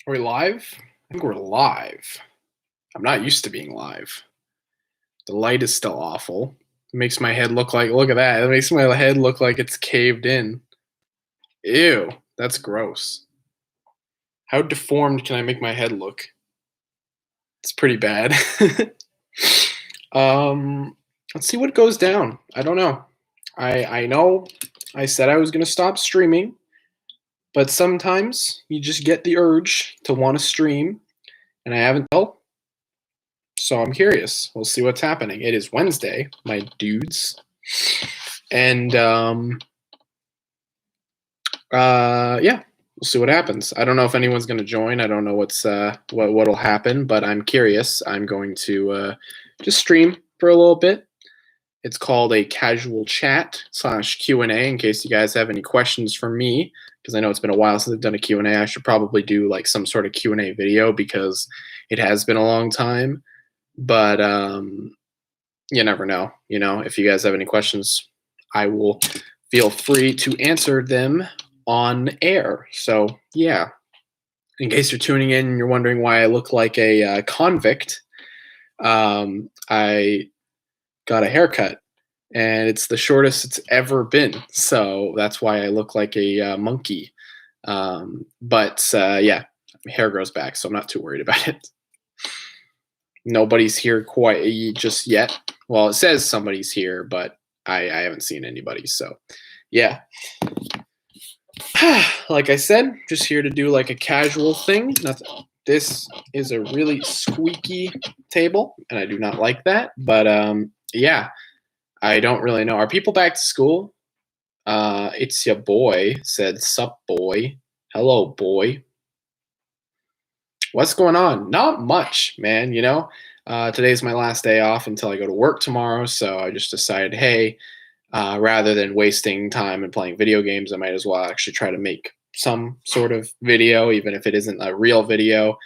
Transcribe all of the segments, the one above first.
Are we live? I think we're live. I'm not used to being live. The light is still awful. It makes my head look like, look at that. It makes my head look like it's caved in. Ew, that's gross. How deformed can I make my head look? It's pretty bad. Let's see what goes down. I don't know. I know I said I was going to stop streaming, but sometimes you just get the urge to want to stream, and I haven't. So I'm curious. We'll see what's happening. It is Wednesday, my dudes. And yeah, we'll see what happens. I don't know if anyone's going to join. I don't know what'll happen, but I'm curious. I'm going to just stream for a little bit. It's called a casual chat / Q&A in case you guys have any questions for me, because I know it's been a while since I've done a Q&A. I should probably do like some sort of Q&A video because it has been a long time. But you never know. You know, if you guys have any questions, I will feel free to answer them on air. So yeah, in case you're tuning in and you're wondering why I look like a convict, I got a haircut and it's the shortest it's ever been. So that's why I look like a monkey. But yeah, hair grows back, so I'm not too worried about it. Nobody's here quite just yet. Well, it says somebody's here, but I haven't seen anybody. So, yeah. Like I said, just here to do like a casual thing. Nothing. This is a really squeaky table, and I do not like that. But yeah, I don't really know. Are people back to school? It's your boy said, "Sup, boy? Hello, boy." What's going on? Not much, man. You know, today's my last day off until I go to work tomorrow. So I just decided, hey, rather than wasting time and playing video games, I might as well actually try to make some sort of video, even if it isn't a real video,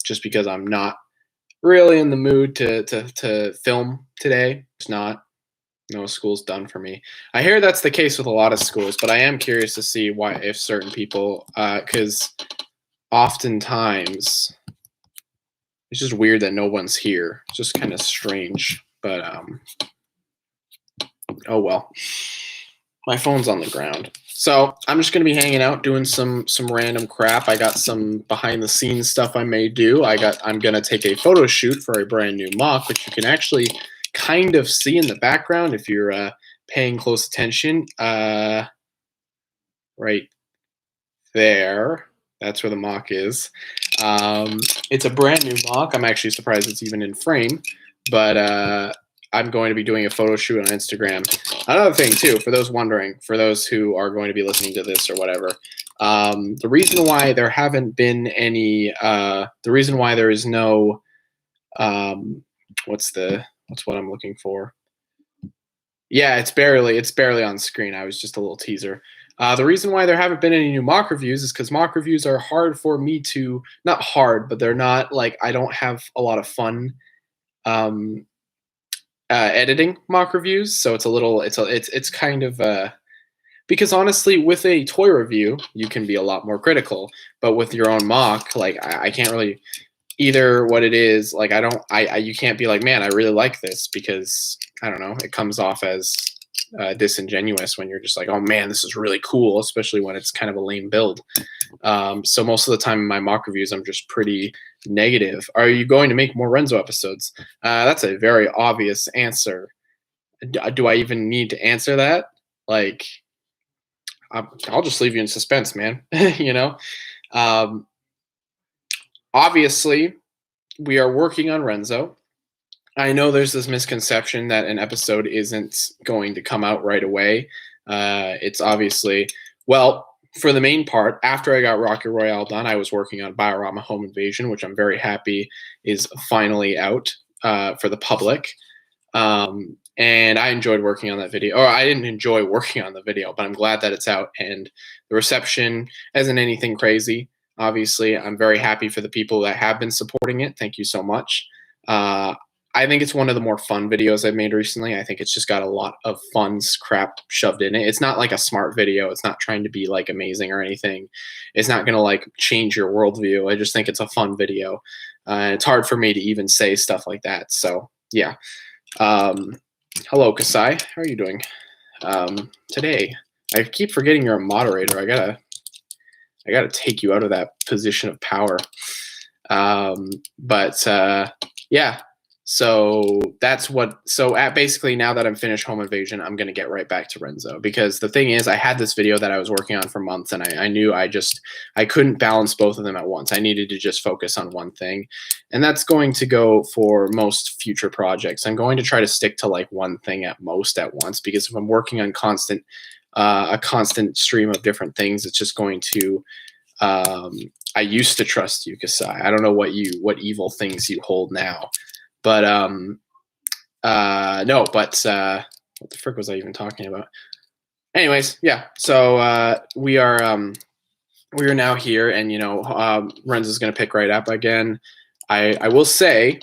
just because I'm not really in the mood to film today. It's not. No, school's done for me. I hear that's the case with a lot of schools, but I am curious to see why, if certain people, because oftentimes it's just weird that no one's here. It's just kind of strange, but oh well. My phone's on the ground. So I'm just gonna be hanging out doing some random crap. I got some behind the scenes stuff I may do. I'm gonna take a photo shoot for a brand new mock, which you can actually kind of see in the background if you're paying close attention. Right there. That's where the mock is. It's a brand new mock. I'm actually surprised it's even in frame, but I'm going to be doing a photo shoot on Instagram. Another thing too, for those wondering, for those who are going to be listening to this or whatever, the reason why there haven't been any, the reason why there is no, what's what I'm looking for? Yeah, it's barely on screen. I was just a little teaser. The reason why there haven't been any new mock reviews is because mock reviews are hard for me to, not hard, but they're not like, I don't have a lot of fun editing mock reviews. So it's a little, it's kind of, because honestly, with a toy review, you can be a lot more critical, but with your own mock, like I can't really, either what it is, like you can't be like, man, I really like this, because I don't know, it comes off as disingenuous when you're just like, oh man, this is really cool, especially when it's kind of a lame build. So most of the time in my mock reviews, I'm just pretty negative. Are you going to make more Renzo episodes? That's a very obvious answer. Do I even need to answer that? Like, I'll just leave you in suspense, man. You know? Obviously, we are working on Renzo. I know there's this misconception that an episode isn't going to come out right away. It's obviously, well, for the main part, after I got Rocket Royale done, I was working on Biorama Home Invasion, which I'm very happy is finally out for the public. And I enjoyed working on that video. Or I didn't enjoy working on the video, but I'm glad that it's out. And the reception isn't anything crazy. Obviously, I'm very happy for the people that have been supporting it. Thank you so much. I think it's one of the more fun videos I've made recently. I think it's just got a lot of fun crap shoved in it. It's not like a smart video. It's not trying to be like amazing or anything. It's not gonna like change your worldview. I just think it's a fun video. It's hard for me to even say stuff like that. So yeah. Hello, Kasai. How are you doing today? I keep forgetting you're a moderator. I gotta take you out of that position of power. Yeah. So that's what. So basically, now that I'm finished Home Invasion, I'm gonna get right back to Renzo, because the thing is, I had this video that I was working on for months, and I knew I couldn't balance both of them at once. I needed to just focus on one thing, and that's going to go for most future projects. I'm going to try to stick to like one thing at most at once, because if I'm working on a constant stream of different things, it's just going to. I used to trust you, Kasai. I don't know what evil things you hold now. But no, but what the frick was I even talking about? Anyways, yeah. So we are now here, and Renzo's gonna pick right up again. I will say,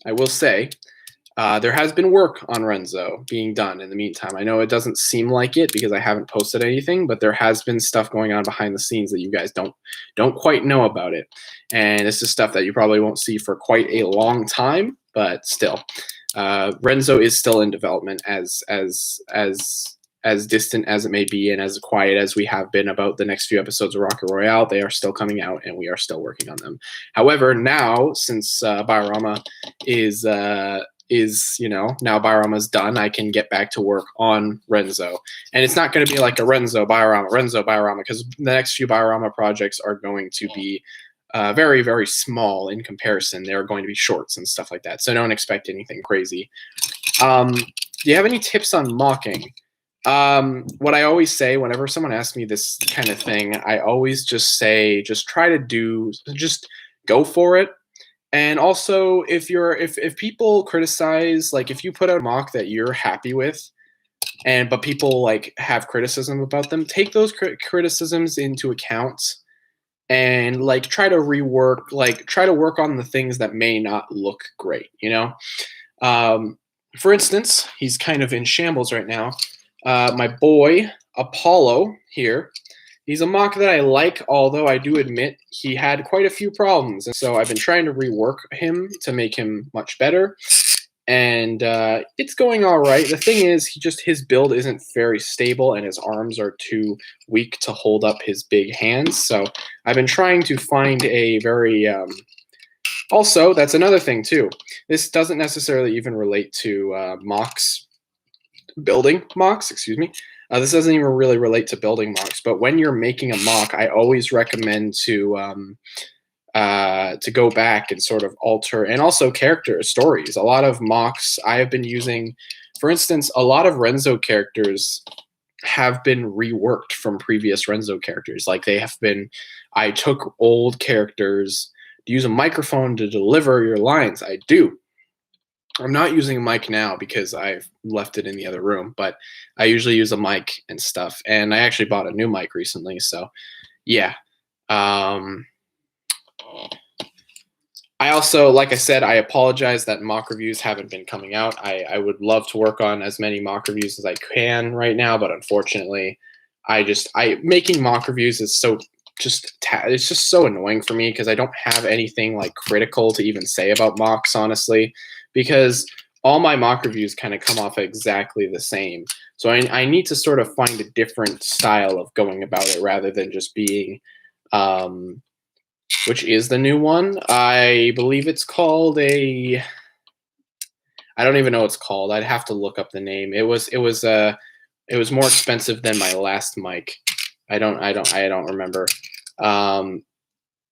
there has been work on Renzo being done in the meantime. I know it doesn't seem like it because I haven't posted anything, but there has been stuff going on behind the scenes that you guys don't quite know about it. And this is stuff that you probably won't see for quite a long time, but still. Renzo is still in development, as distant as it may be and as quiet as we have been about the next few episodes of Rocket Royale. They are still coming out, and we are still working on them. However, now, since Biorama is now Biorama's done, I can get back to work on Renzo. And it's not going to be like a Renzo Biorama, because the next few Biorama projects are going to be very, very small in comparison. They're going to be shorts and stuff like that, so don't expect anything crazy. Do you have any tips on mocking? What I always say whenever someone asks me this kind of thing, I always just say, just go for it. And also, if people criticize, like if you put out a mock that you're happy with, but people like have criticism about them, take those criticisms into account, and like try to work on the things that may not look great. For instance, he's kind of in shambles right now. My boy Apollo here. He's a mock that I like, although I do admit he had quite a few problems. And so I've been trying to rework him to make him much better. And it's going all right. The thing is, his build isn't very stable, and his arms are too weak to hold up his big hands. So I've been trying to find a very... Also, that's another thing, too. This doesn't necessarily even relate to building mocks, excuse me. This doesn't even really relate to building mocks, but when you're making a mock, I always recommend to go back and sort of alter, and also character stories. A lot of mocks I have been using, for instance, a lot of Renzo characters have been reworked from previous Renzo characters. Like I took old characters to use a microphone to deliver your lines. I do. I'm not using a mic now because I've left it in the other room, but I usually use a mic and stuff. And I actually bought a new mic recently, so yeah. I also, like I said, I apologize that mock reviews haven't been coming out. I would love to work on as many mock reviews as I can right now, but unfortunately, making mock reviews is it's just so annoying for me, because I don't have anything like critical to even say about mocks, honestly, because all my mock reviews kind of come off exactly the same. So I need to sort of find a different style of going about it, rather than just being, which is the new one. I believe it's called I don't even know what it's called. I'd have to look up the name. It was more expensive than my last mic. I don't remember.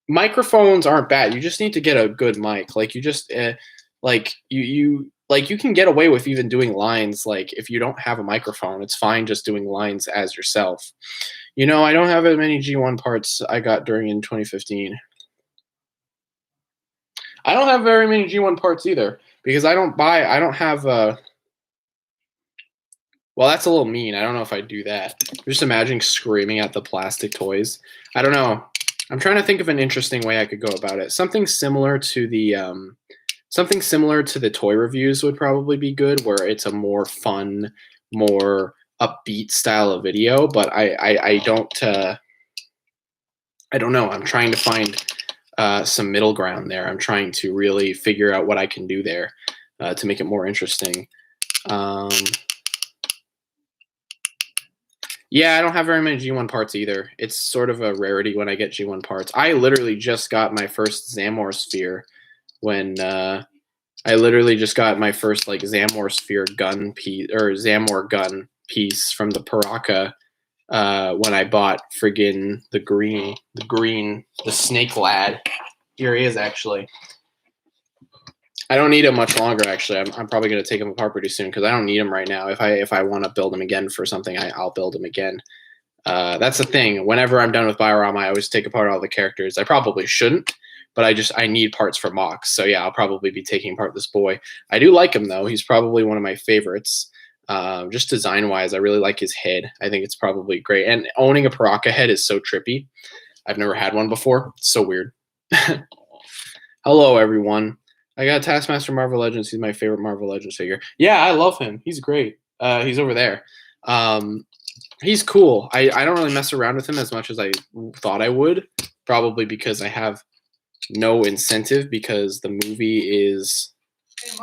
Microphones aren't bad. You just need to get a good mic. Like you just you can get away with even doing lines. Like if you don't have a microphone, it's fine just doing lines as yourself. I don't have as many G1 parts I got in 2015. I don't have very many G1 parts either, because I don't have well, that's a little mean. I don't know if I'd do that. Just imagining screaming at the plastic toys. I don't know. I'm trying to think of an interesting way I could go about it. Something similar to the something similar to the toy reviews would probably be good, where it's a more fun, more upbeat style of video. But I don't know. I'm trying to find some middle ground there. I'm trying to really figure out what I can do there to make it more interesting. Yeah, I don't have very many G1 parts either. It's sort of a rarity when I get G1 parts. I literally just got my first Zamor sphere when I literally just got my first like Zamor sphere gun piece or Zamor gun piece from the Paraka when I bought friggin' the snake lad. Here he is actually. I don't need him much longer. Actually, I'm probably gonna take him apart pretty soon because I don't need him right now. If I want to build him again for something, I'll build him again. That's the thing. Whenever I'm done with Biorama, I always take apart all the characters. I probably shouldn't, but I need parts for mocks. So yeah, I'll probably be taking apart this boy. I do like him though. He's probably one of my favorites. Just design wise, I really like his head. I think it's probably great. And owning a Paraka head is so trippy. I've never had one before. It's so weird. Hello everyone. I got Taskmaster Marvel Legends. He's my favorite Marvel Legends figure. Yeah, I love him. He's great. He's over there. He's cool. I don't really mess around with him as much as I thought I would, probably because I have no incentive because the movie is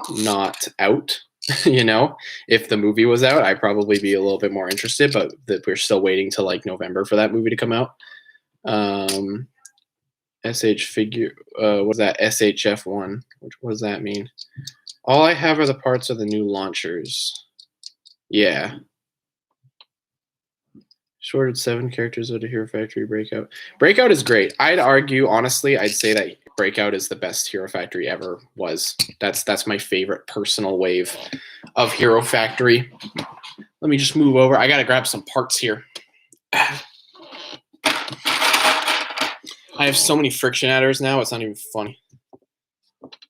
not out. You know, if the movie was out, I'd probably be a little bit more interested, but we're still waiting till like November for that movie to come out. SH figure, what's that? SHF1. What does that mean? All I have are the parts of the new launchers. Yeah. Shorted 7 characters of the Hero Factory Breakout. Breakout is great. I'd argue, honestly, I'd say that Breakout is the best Hero Factory ever was. That's my favorite personal wave of Hero Factory. Let me just move over. I gotta grab some parts here. I have so many friction adders now, it's not even funny.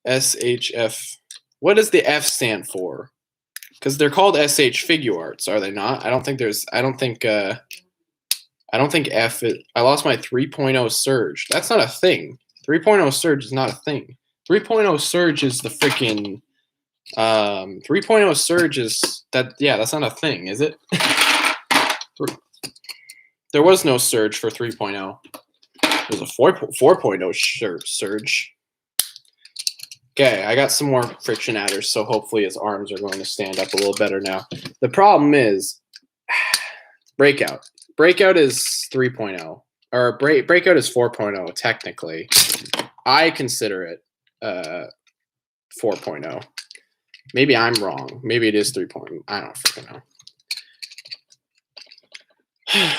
SHF. What does the F stand for? Because they're called SH Figuarts, are they not? I don't think F is, I lost my 3.0 surge. That's not a thing. 3.0 surge is not a thing. 3.0 surge is the freaking 3.0 surge is that, yeah, that's not a thing, is it? There was no surge for 3.0. It was a 4.0 surge. Okay, I got some more friction adders, so hopefully his arms are going to stand up a little better now. The problem is Breakout. Breakout is 3.0. Or Breakout is 4.0, technically. I consider it 4.0. Maybe I'm wrong. Maybe it is 3.0. I don't freaking know.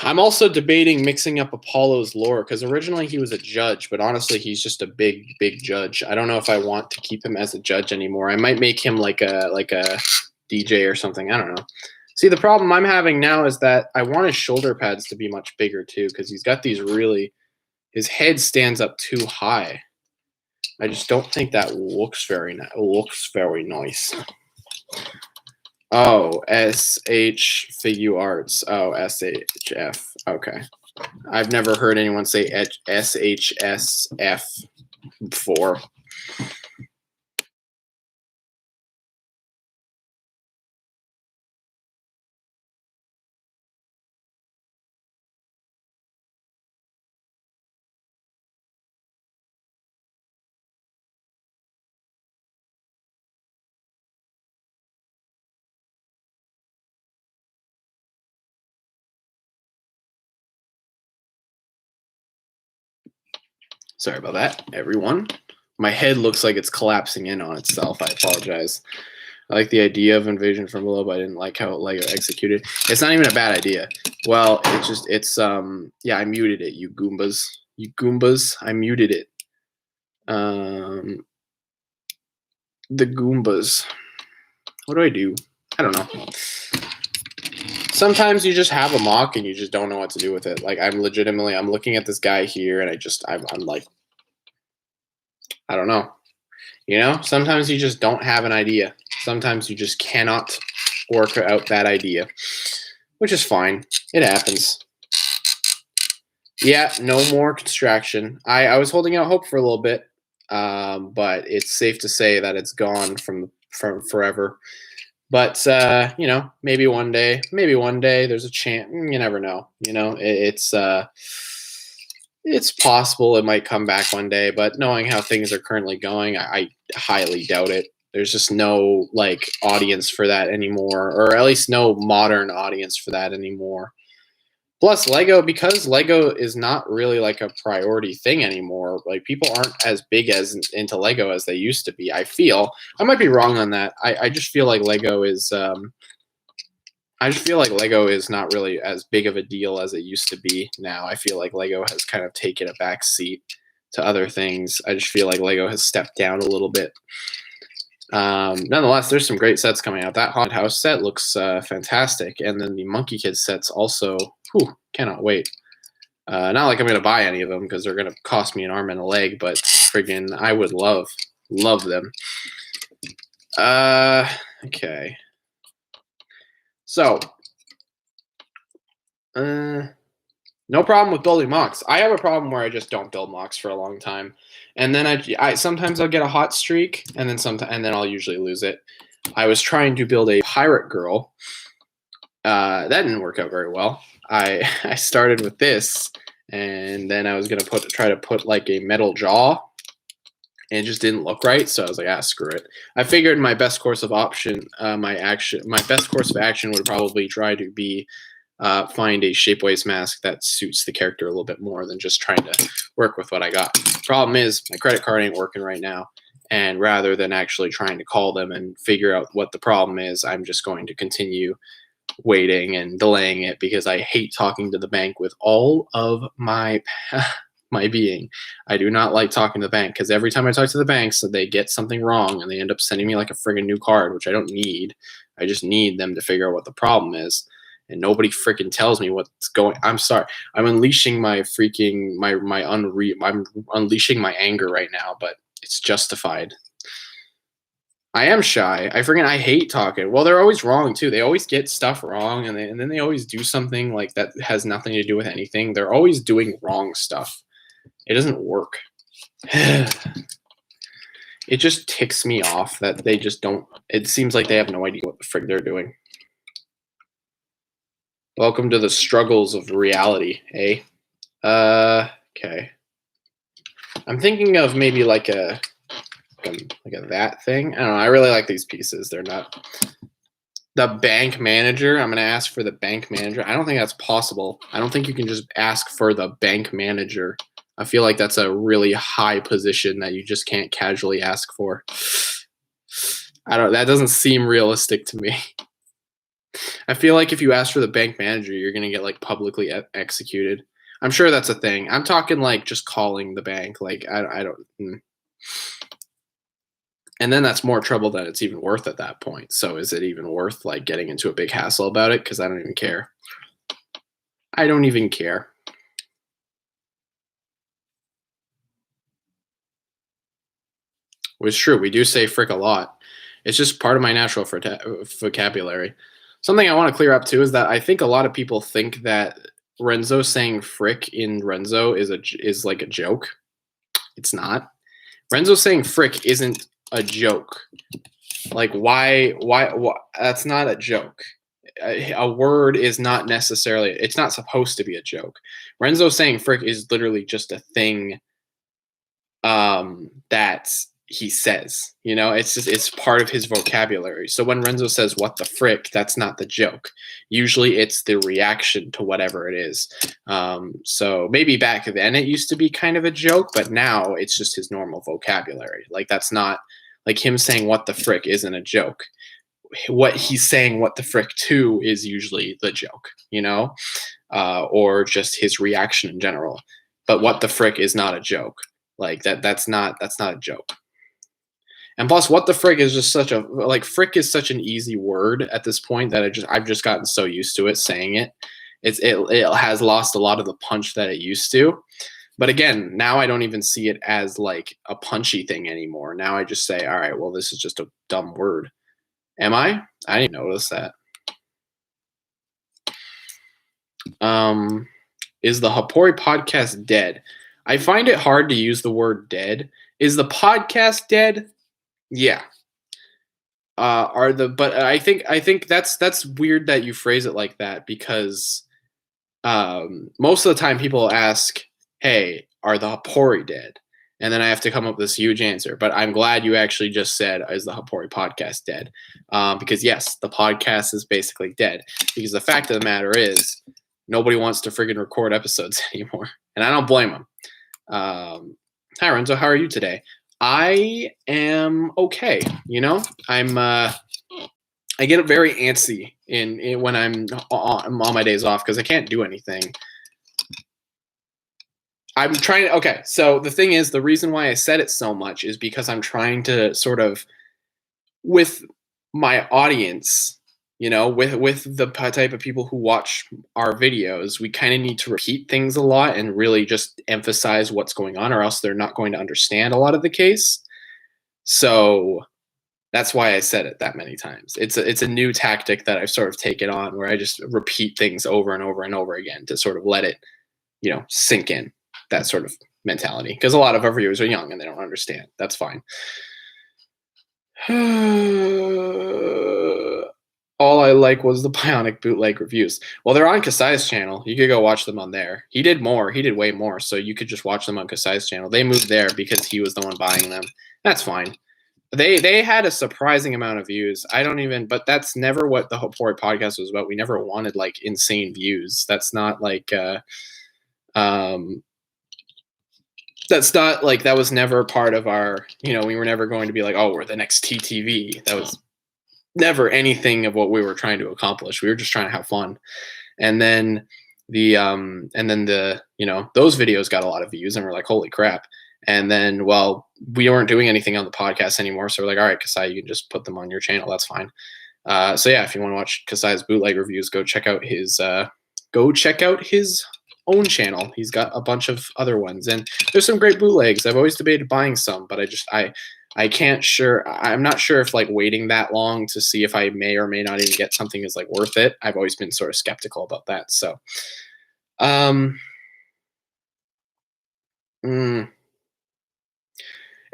I'm also debating mixing up Apollo's lore because originally he was a judge, but honestly, he's just a big judge. I don't know if I want to keep him as a judge anymore. I might make him like a DJ or something. I don't know. See, the problem I'm having now is that I want his shoulder pads to be much bigger too because he's got these really, his head stands up too high. I just don't think that looks very nice. Oh, SH Figuarts. Oh, SHF. Okay. I've never heard anyone say SHSF before. Sorry about that, everyone. My head looks like it's collapsing in on itself. I apologize. I like the idea of invasion from below, but I didn't like how LEGO executed. It's not even a bad idea. Well, yeah, I muted it, you Goombas. You Goombas, I muted it. The Goombas. What do I do? I don't know. Sometimes you just have a mock and you just don't know what to do with it. Like I'm looking at this guy here and I'm like, I don't know. You know, sometimes you just don't have an idea. Sometimes you just cannot work out that idea, which is fine. It happens. Yeah, no more construction. I was holding out hope for a little bit. but it's safe to say that it's gone from forever. But maybe one day, there's a chance. You never know. It's possible it might come back one day, but knowing how things are currently going, I highly doubt it. There's just no like audience for that anymore, or at least no modern audience for that anymore. Plus, because Lego is not really like a priority thing anymore. Like people aren't as big as into Lego as they used to be. I feel I might be wrong on that. I just feel like Lego is. I just feel like Lego is not really as big of a deal as it used to be now. I feel like Lego has kind of taken a back seat to other things. I just feel like Lego has stepped down a little bit. Nonetheless, there's some great sets coming out. That Haunted House set looks fantastic. And then the Monkey Kid sets also, cannot wait. Not like I'm going to buy any of them because they're going to cost me an arm and a leg, but friggin' I would love them. Okay. So, no problem with building mocks. I have a problem where I just don't build mocks for a long time, and then I sometimes I'll get a hot streak, and then I'll usually lose it. I was trying to build a pirate girl. That didn't work out very well. I started with this, and then I was gonna try to put like a metal jaw. And it just didn't look right, so I was like, screw it. I figured my best course of action would probably try to be find a shapeways mask that suits the character a little bit more than just trying to work with what I got. Problem is, my credit card ain't working right now, and rather than actually trying to call them and figure out what the problem is, I'm just going to continue waiting and delaying it because I hate talking to the bank with all of my being. I do not like talking to the bank because every time I talk to the bank, so they get something wrong and they end up sending me like a friggin' new card, which I don't need. I just need them to figure out what the problem is. And nobody freaking tells me what's going. I'm sorry. I'm unleashing my freaking I'm unleashing my anger right now, but it's justified. I am shy. I hate talking. Well, they're always wrong too. They always get stuff wrong, and then they always do something like that has nothing to do with anything. They're always doing wrong stuff. It doesn't work. It just ticks me off that they just don't. It seems like they have no idea what the frig they're doing. Welcome to the struggles of reality, eh? Okay. I'm thinking of maybe like a that thing. I don't know. I really like these pieces. They're not the bank manager. I'm gonna ask for the bank manager. I don't think that's possible. I don't think you can just ask for the bank manager. I feel like that's a really high position that you just can't casually ask for. That doesn't seem realistic to me. I feel like if you ask for the bank manager, you're going to get like publicly executed. I'm sure that's a thing. I'm talking like just calling the bank. Like I don't. And then that's more trouble than it's even worth at that point. So is it even worth like getting into a big hassle about it? Because I don't even care. I don't even care. Well, it's true. We do say frick a lot. It's just part of my natural vocabulary. Something I want to clear up too is that I think a lot of people think that Renzo saying frick in Renzo is like a joke. It's not. Renzo saying frick isn't a joke. Like why that's not a joke. A word is not necessarily, it's not supposed to be a joke. Renzo saying frick is literally just a thing that he says, it's part of his vocabulary. So when Renzo says what the frick, that's not the joke. Usually it's the reaction to whatever it is. So maybe back then it used to be kind of a joke, but now it's just his normal vocabulary. Like that's not like him saying what the frick isn't a joke. What he's saying what the frick to is usually the joke, or just his reaction in general. But what the frick is not a joke. Like that's not a joke. And plus, what the frick is just such a frick is such an easy word at this point that I've just gotten so used to it saying it. It has lost a lot of the punch that it used to. But again, now I don't even see it as like a punchy thing anymore. Now I just say, all right, well, this is just a dumb word. Am I? I didn't notice that. Is the Hapori podcast dead? I find it hard to use the word dead Is the podcast dead? Yeah. But I think that's weird that you phrase it like that, because most of the time people ask, "Hey, are the Hapori dead?" And then I have to come up with this huge answer. But I'm glad you actually just said, "Is the Hapori podcast dead?" Because yes, the podcast is basically dead. Because the fact of the matter is, nobody wants to friggin' record episodes anymore, and I don't blame them. Hi Renzo, how are you today? I am okay. I get very antsy in when I'm on my days off because I can't do anything. I'm trying to, okay, so the thing is, the reason why I said it so much is because I'm trying to sort of, with my audience, with the type of people who watch our videos, we kind of need to repeat things a lot and really just emphasize what's going on, or else they're not going to understand a lot of the case. So that's why I said it that many times. It's a new tactic that I've sort of taken on, where I just repeat things over and over and over again to sort of let it, sink in, that sort of mentality. Because a lot of our viewers are young and they don't understand. That's fine. All I like was the Bionic bootleg reviews. Well, they're on Kasai's channel. You could go watch them on there. He did more. He did way more. So you could just watch them on Kasai's channel. They moved there because he was the one buying them. That's fine. They had a surprising amount of views. But that's never what the Hapori podcast was about. We never wanted like insane views. That's not like that was never part of our, we were never going to be like, oh, we're the next TTV. That was never anything of what we were trying to accomplish. We were just trying to have fun. And then those videos got a lot of views and we're like, holy crap. And then, well, we weren't doing anything on the podcast anymore. So we're like, all right, Kasai, you can just put them on your channel. That's fine. So yeah, if you want to watch Kasai's bootleg reviews, go check out his own channel. He's got a bunch of other ones, and there's some great bootlegs. I've always debated buying some, but I'm not sure if like waiting that long to see if I may or may not even get something is like worth it. I've always been sort of skeptical about that. So,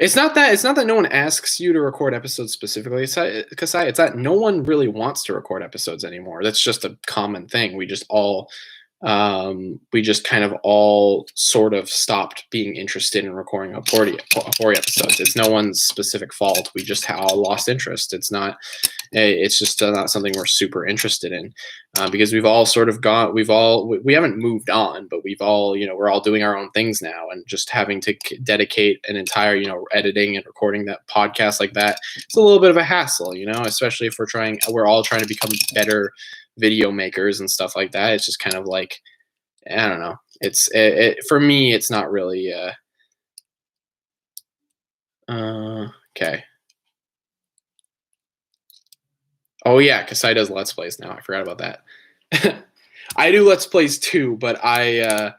It's not that no one asks you to record episodes specifically. It's that no one really wants to record episodes anymore. That's just a common thing. We just kind of all sort of stopped being interested in recording Hapori episodes. It's no one's specific fault. We just all lost interest. It's just not something we're super interested in, because we haven't moved on, but we're all doing our own things now, and just having to dedicate an entire, editing and recording that podcast like that, it's a little bit of a hassle, especially if we're all trying to become better video makers and stuff like that. It's just kind of like, I don't know. For me, it's not really, okay. Oh yeah, Kasai does Let's Plays now. I forgot about that. I do Let's Plays too, but I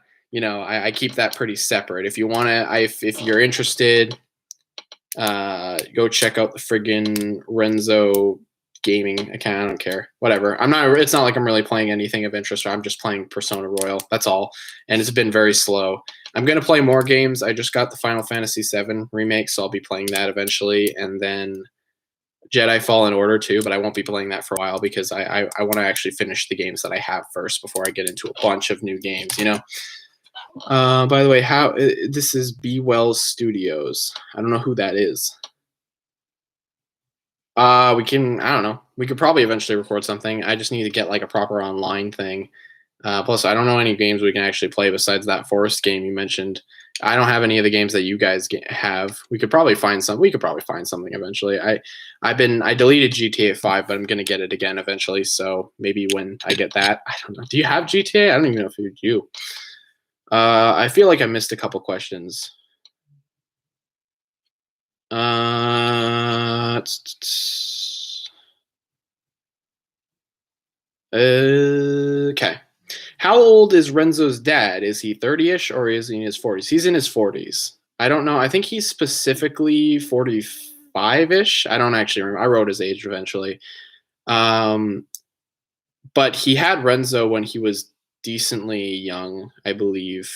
keep that pretty separate. If you want to, if you're interested, go check out the friggin' Renzo gaming account. I don't care. Whatever. It's not like I'm really playing anything of interest. I'm just playing Persona Royal. That's all. And it's been very slow. I'm going to play more games. I just got the Final Fantasy VII remake, so I'll be playing that eventually. And then Jedi Fallen Order too, but I won't be playing that for a while because I want to actually finish the games that I have first before I get into a bunch of new games, By the way, this is Be Well Studios. I don't know who that is. I don't know. We could probably eventually record something. I just need to get like a proper online thing. Plus, I don't know any games we can actually play besides that Forest game you mentioned. I don't have any of the games that you guys have. We could probably find something eventually. I deleted GTA 5, but I'm gonna get it again eventually. So maybe when I get that, I don't know. Do you have GTA? I don't even know if you do. I feel like I missed a couple questions. Okay. How old is Renzo's dad? Is he 30-ish or is he in his 40s? He's in his 40s. I don't know. I think he's specifically 45-ish. I don't actually remember. I wrote his age eventually. But he had Renzo when he was decently young, I believe.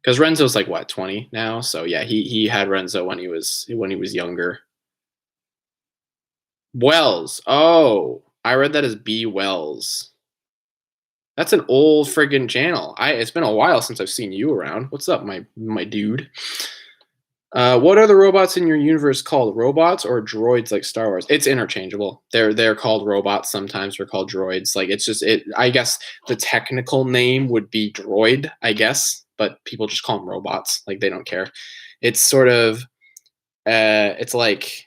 Because Renzo's like what, 20 now? So yeah, he had Renzo when he was younger. Wells. Oh, I read that as B Wells. That's an old friggin' channel. It's been a while since I've seen you around. What's up, my dude? What are the robots in your universe called? Robots or droids like Star Wars? It's interchangeable. They're called robots. Sometimes they're called droids. Like it's just it. I guess the technical name would be droid. I guess, but people just call them robots. Like they don't care. It's sort of. It's like.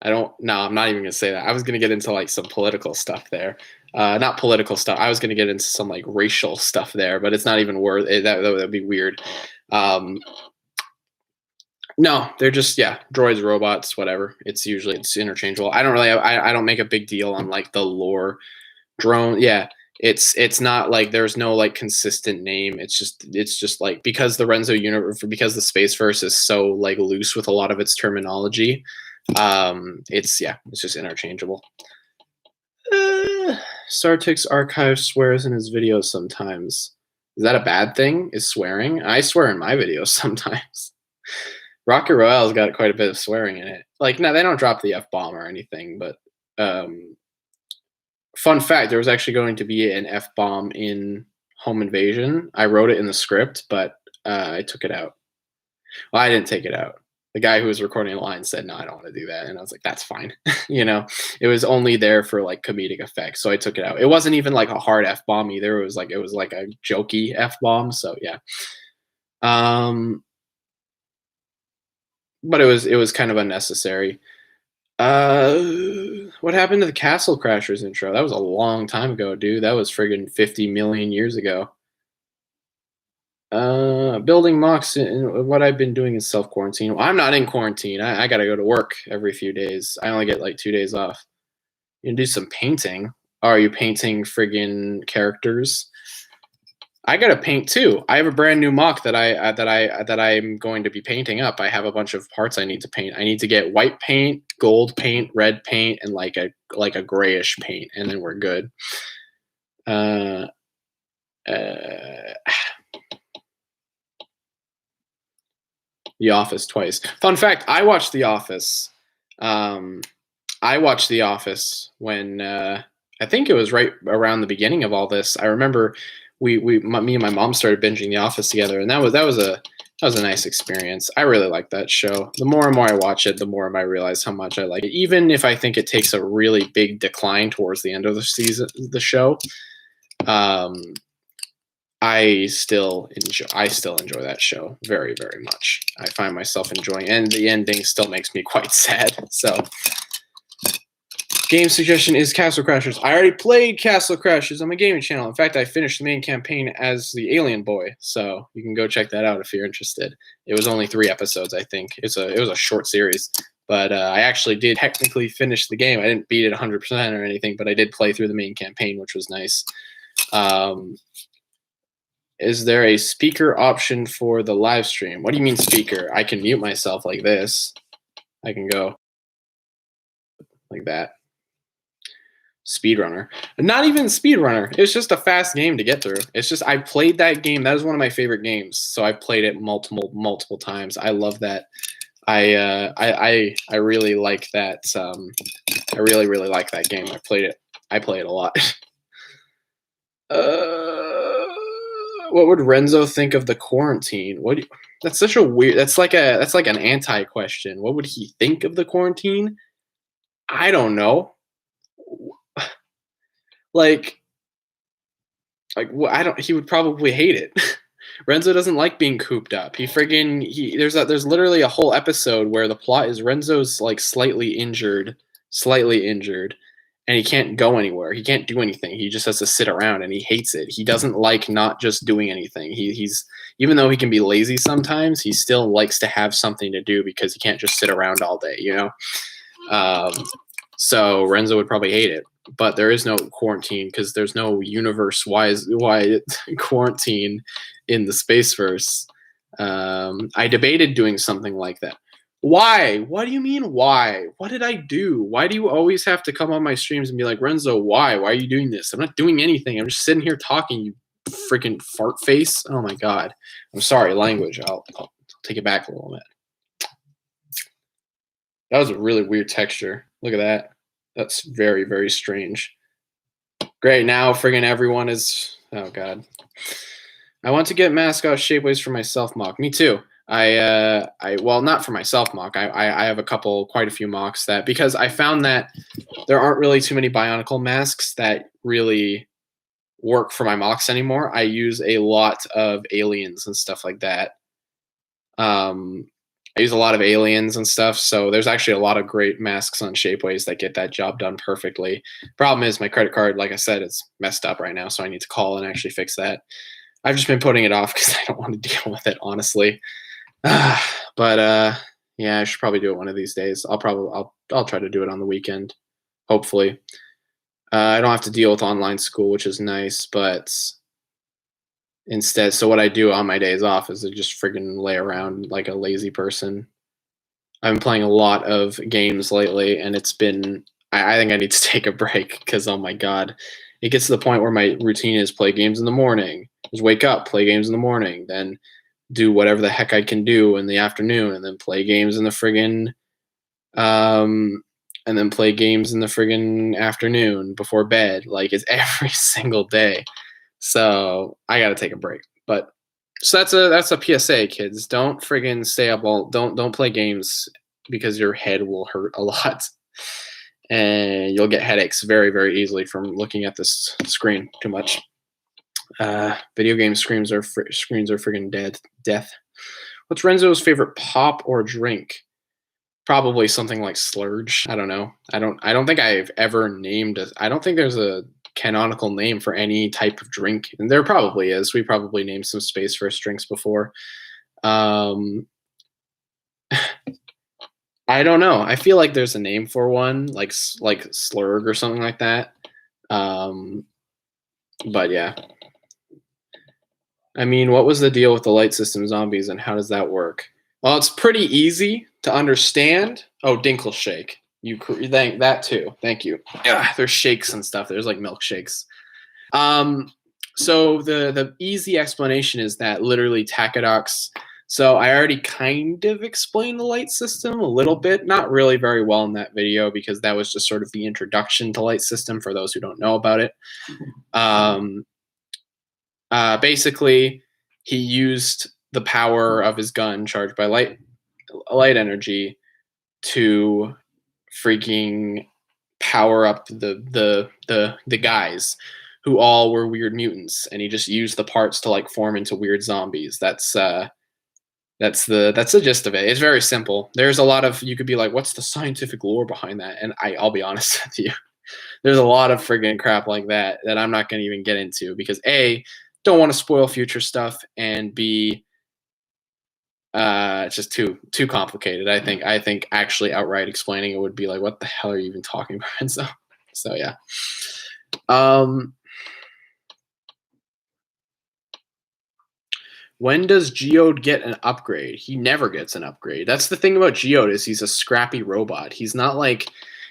I'm not even gonna say that. I was gonna get into like some political stuff there. Not political stuff. I was gonna get into some like racial stuff there, but it's not even worth it. That'd be weird. No, they're just droids, robots, whatever. It's interchangeable. I don't make a big deal on like the lore drone. Yeah, it's not like there's no like consistent name. It's just like because the Renzo universe, because the Spaceverse is so like loose with a lot of its terminology. It's just interchangeable. Sartix Archive swears in his videos sometimes. Is that a bad thing? Is swearing? I swear in my videos sometimes. Rocket Royale's got quite a bit of swearing in it. Like, no, they don't drop the F-bomb or anything, but fun fact, there was actually going to be an F-bomb in Home Invasion. I wrote it in the script, but I took it out. Well, I didn't take it out. The guy who was recording the line said, no, I don't want to do that. And I was like, that's fine. It was only there for like comedic effect. So I took it out. It wasn't even like a hard F-bomb either. It was like a jokey F-bomb. So yeah. But it was kind of unnecessary. What happened to the Castle Crashers intro? That was a long time ago, dude. That was friggin' 50 million years ago. Building mocks, and what I've been doing is self-quarantine. Well, I'm not in quarantine. I gotta go to work every few days. I only get like 2 days off. You can do some painting. Are you painting friggin' characters? I gotta paint too. I have a brand new mock that I'm going to be painting up. I have a bunch of parts I need to paint. I need to get white paint, gold paint, red paint, and like a grayish paint, and then we're good. The Office twice. Fun fact, I watched The Office. I watched The Office when I think it was right around the beginning of all this. I remember me and my mom started binging The Office together, and that was a nice experience. I really like that show. The more and more I watch it, the more I realize how much I like it. Even if I think it takes a really big decline towards the end of the show. I still enjoy that show very, very much. I find myself enjoying it, and the ending still makes me quite sad. So, game suggestion is Castle Crashers. I already played Castle Crashers on my gaming channel. In fact, I finished the main campaign as the alien boy, so you can go check that out if you're interested. It was only 3 episodes, I think. It was a short series, but I actually did technically finish the game. I didn't beat it 100% or anything, but I did play through the main campaign, which was nice. Is there a speaker option for the live stream? What do you mean speaker? I can mute myself like this. I can go like that. Speedrunner. Not even speedrunner. It's just a fast game to get through. It's just I played that game. That is one of my favorite games. So I've played it multiple times. I love that. I really like that. I really like that game. I play it a lot. What would Renzo think of the quarantine? That's such a weird. That's like an anti question. What would he think of the quarantine? I don't know. Like he would probably hate it. Renzo doesn't like being cooped up. There's literally a whole episode where the plot is Renzo's like slightly injured, and he can't go anywhere. He can't do anything. He just has to sit around, and he hates it. He doesn't like not just doing anything. He's even though he can be lazy sometimes, he still likes to have something to do because he can't just sit around all day, So Renzo would probably hate it. But there is no quarantine because there's no universe-wide quarantine in the Spaceverse. I debated doing something like that. Why? What do you mean why? What did I do? Why do you always have to come on my streams and be like, Renzo, why? Why are you doing this? I'm not doing anything. I'm just sitting here talking, you freaking fart face. Oh my god. I'm sorry, language. I'll take it back a little bit. That was a really weird texture. Look at that. That's very, very strange. Great. Now friggin' everyone is. Oh god. I want to get mascot shapeways for myself mock. Me too. Well, not for myself mock. I have quite a few mocks that, because I found that there aren't really too many Bionicle masks that really work for my mocks anymore. I use a lot of aliens and stuff like that. I use a lot of aliens and stuff, so there's actually a lot of great masks on shapeways that get that job done perfectly. Problem is my credit card, like I said, it's messed up right now, so I need to call and actually fix that. I've just been putting it off because I don't want to deal with it, honestly. But yeah, I should probably do it one of these days. I'll try to do it on the weekend, hopefully. I don't have to deal with online school, which is nice, but instead, so what I do on my days off is I just friggin' lay around like a lazy person. I've been playing a lot of games lately, and it's been, I think I need to take a break because, oh my god, it gets to the point where my routine is play games in the morning, just wake up, play games in the morning, then do whatever the heck I can do in the afternoon, and then play games in the friggin' and then play games in the friggin' afternoon before bed. Like, it's every single day. So I gotta take a break. But so that's a PSA, kids. Don't friggin' stay up don't play games because your head will hurt a lot. And you'll get headaches very, very easily from looking at this screen too much. Video game screens are friggin' death. What's Renzo's favorite pop or drink? Probably something like Slurge. I don't know. I don't think I've ever named I don't think there's a canonical name for any type of drink, and there probably is. We probably named some Space First drinks before. I don't know. I feel like there's a name for one, like Slurg or something like that. But yeah. I mean, what was the deal with the light system zombies, and how does that work? Well, it's pretty easy to understand. Oh, Dinkle Shake. You thank that too. Thank you. Yeah, there's shakes and stuff. There's like milkshakes. So the easy explanation is that literally Takedox. So I already kind of explained the light system a little bit, not really very well in that video because that was just sort of the introduction to light system for those who don't know about it. Basically, he used the power of his gun charged by light energy to freaking power up the guys who all were weird mutants, and he just used the parts to like form into weird zombies. That's the gist of it. It's very simple. There's a lot of, you could be like, what's the scientific lore behind that? And I'll be honest with you, there's a lot of friggin' crap like that I'm not going to even get into because A, don't want to spoil future stuff, and B, it's just too complicated. I think actually outright explaining it would be like, what the hell are you even talking about? And so yeah. When does Geode get an upgrade? He never gets an upgrade. That's the thing about Geode, is he's a scrappy robot. He's not like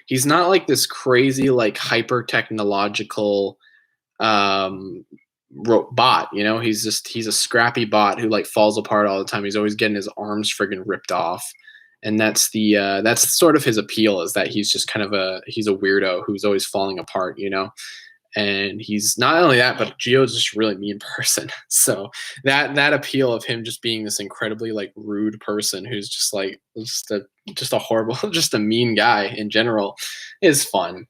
this crazy like hyper technological bot, you know. He's a scrappy bot who like falls apart all the time. He's always getting his arms friggin' ripped off, and that's sort of his appeal, is that he's just kind of he's a weirdo who's always falling apart, you know. And he's not only that, but Geode's just a really mean person. So that appeal of him just being this incredibly like rude person who's just like just a horrible, just a mean guy in general is fun.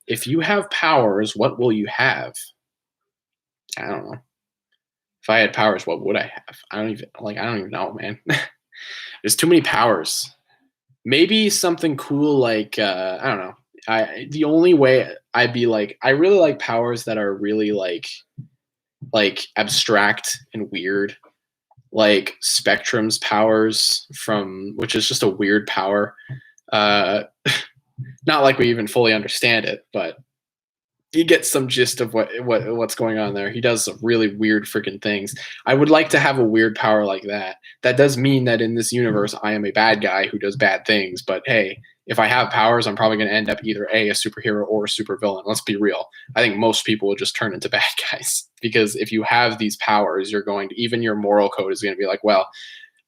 If you have powers, what will you have? I don't know. If I had powers, what would I have? I don't even know, man. There's too many powers. Maybe something cool like I don't know. The only way I'd be like, I really like powers that are really like abstract and weird, like Spectrum's powers which is just a weird power. Not like we even fully understand it, but you get some gist of what's going on there. He does some really weird freaking things. I would like to have a weird power like that. That does mean that in this universe, I am a bad guy who does bad things. But hey, if I have powers, I'm probably going to end up either a superhero or a supervillain. Let's be real. I think most people will just turn into bad guys because if you have these powers, you're going to, even your moral code is going to be like, well,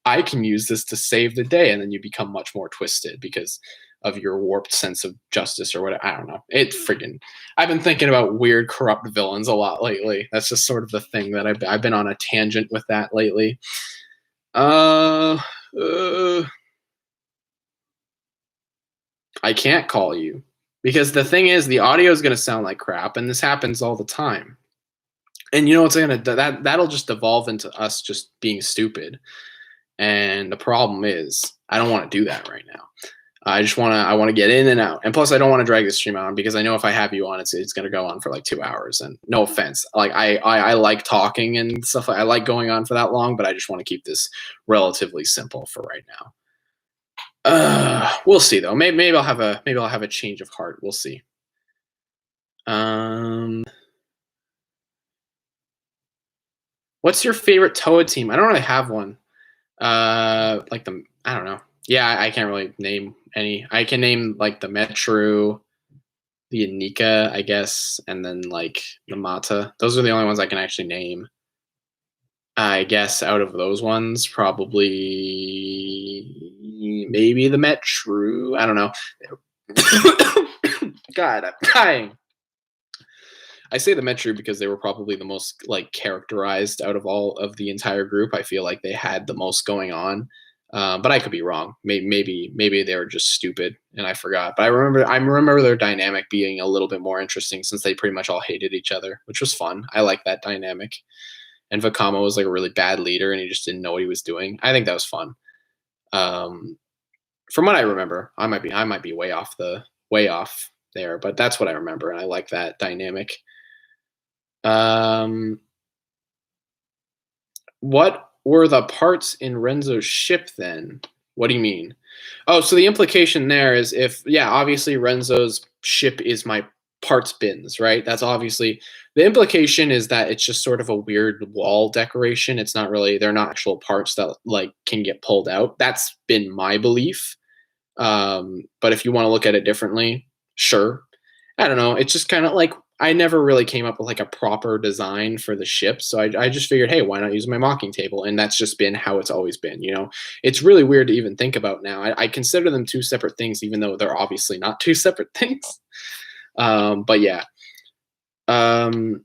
I can use this to save the day. And then you become much more twisted because of your warped sense of justice or whatever. I don't know. I've been thinking about weird, corrupt villains a lot lately. That's just sort of the thing that I've been on a tangent with that lately. I can't call you because the thing is the audio is going to sound like crap, and this happens all the time. And you know what's going to that'll just evolve into us just being stupid. And the problem is I don't want to do that right now. I want to get in and out. And plus I don't want to drag the stream on because I know if I have you on, it's going to go on for like 2 hours. And no offense, like I like talking and stuff. I like going on for that long, but I just want to keep this relatively simple for right now. We'll see though. Maybe I'll have a change of heart. We'll see. What's your favorite Toa team? I don't really have one. I don't know. Yeah, I can't really name any. I can name like the Metru, the Anika, I guess, and then like the Mata. Those are the only ones I can actually name. I guess out of those ones, probably maybe the Metru. I don't know. God, I'm dying. I say the Metru because they were probably the most like characterized out of all of the entire group. I feel like they had the most going on. But I could be wrong. Maybe they were just stupid and I forgot. But I remember their dynamic being a little bit more interesting since they pretty much all hated each other, which was fun. I like that dynamic. And Vakama was like a really bad leader and he just didn't know what he was doing. I think that was fun. From what I remember, I might be way off there, but that's what I remember, and I like that dynamic. What were the parts in Renzo's ship then? What do you mean? Oh, so the implication there is obviously Renzo's ship is my parts bins, right? That's obviously the implication is that it's just sort of a weird wall decoration. It's not really, they're not actual parts that like can get pulled out. That's been my belief. But if you want to look at it differently, sure. I don't know. It's just kind of like I never really came up with like a proper design for the ship. So I just figured, hey, why not use my mocking table? And that's just been how it's always been. You know, it's really weird to even think about now. I consider them two separate things, even though they're obviously not two separate things. But yeah. What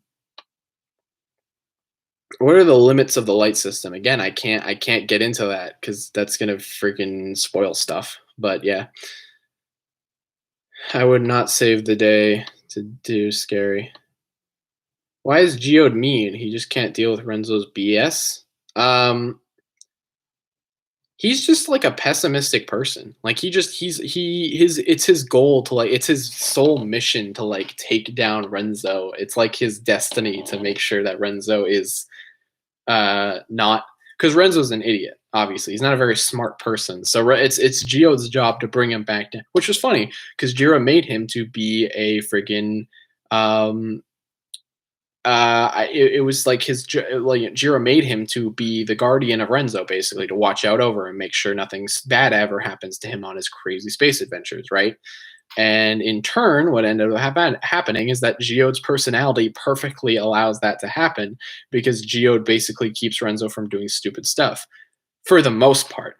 are the limits of the light system? Again, I can't get into that because that's gonna freaking spoil stuff. But yeah. I would not save the day to do scary. Why is Geode mean? He just can't deal with Renzo's BS? He's just like a pessimistic person. Like it's his goal to like, it's his sole mission to like take down Renzo. It's like his destiny to make sure that Renzo is not, because Renzo's an idiot. Obviously, he's not a very smart person. So it's Geode's job to bring him back down, which was funny because Jiro made him to be a friggin' it was like Jiro made him to be the guardian of Renzo, basically to watch out over and make sure nothing bad ever happens to him on his crazy space adventures, right? And in turn, what ended up happening is that Geode's personality perfectly allows that to happen because Geode basically keeps Renzo from doing stupid stuff. For the most part,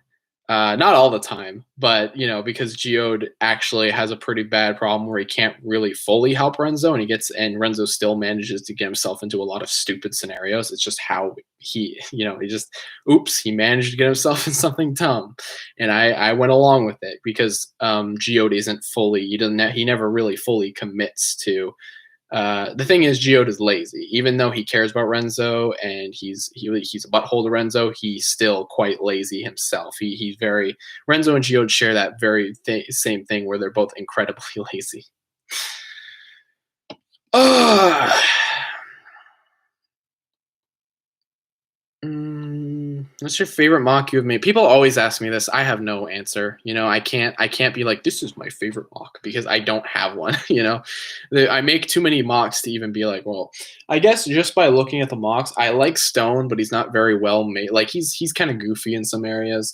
not all the time, but you know, because Geode actually has a pretty bad problem where he can't really fully help Renzo, and Renzo still manages to get himself into a lot of stupid scenarios. It's just how he managed to get himself in something dumb, and I went along with it because Geode isn't fully, he never really fully commits to. The thing is, Geode is lazy. Even though he cares about Renzo and he's a butthole to Renzo, he's still quite lazy himself. He's very, Renzo and Geode share that very same thing where they're both incredibly lazy. What's your favorite mock you have made? People always ask me this. I have no answer. You know, I can't be like, this is my favorite mock because I don't have one. You know, I make too many mocks to even be like, well, I guess just by looking at the mocks, I like Stone, but he's not very well made. Like he's kind of goofy in some areas.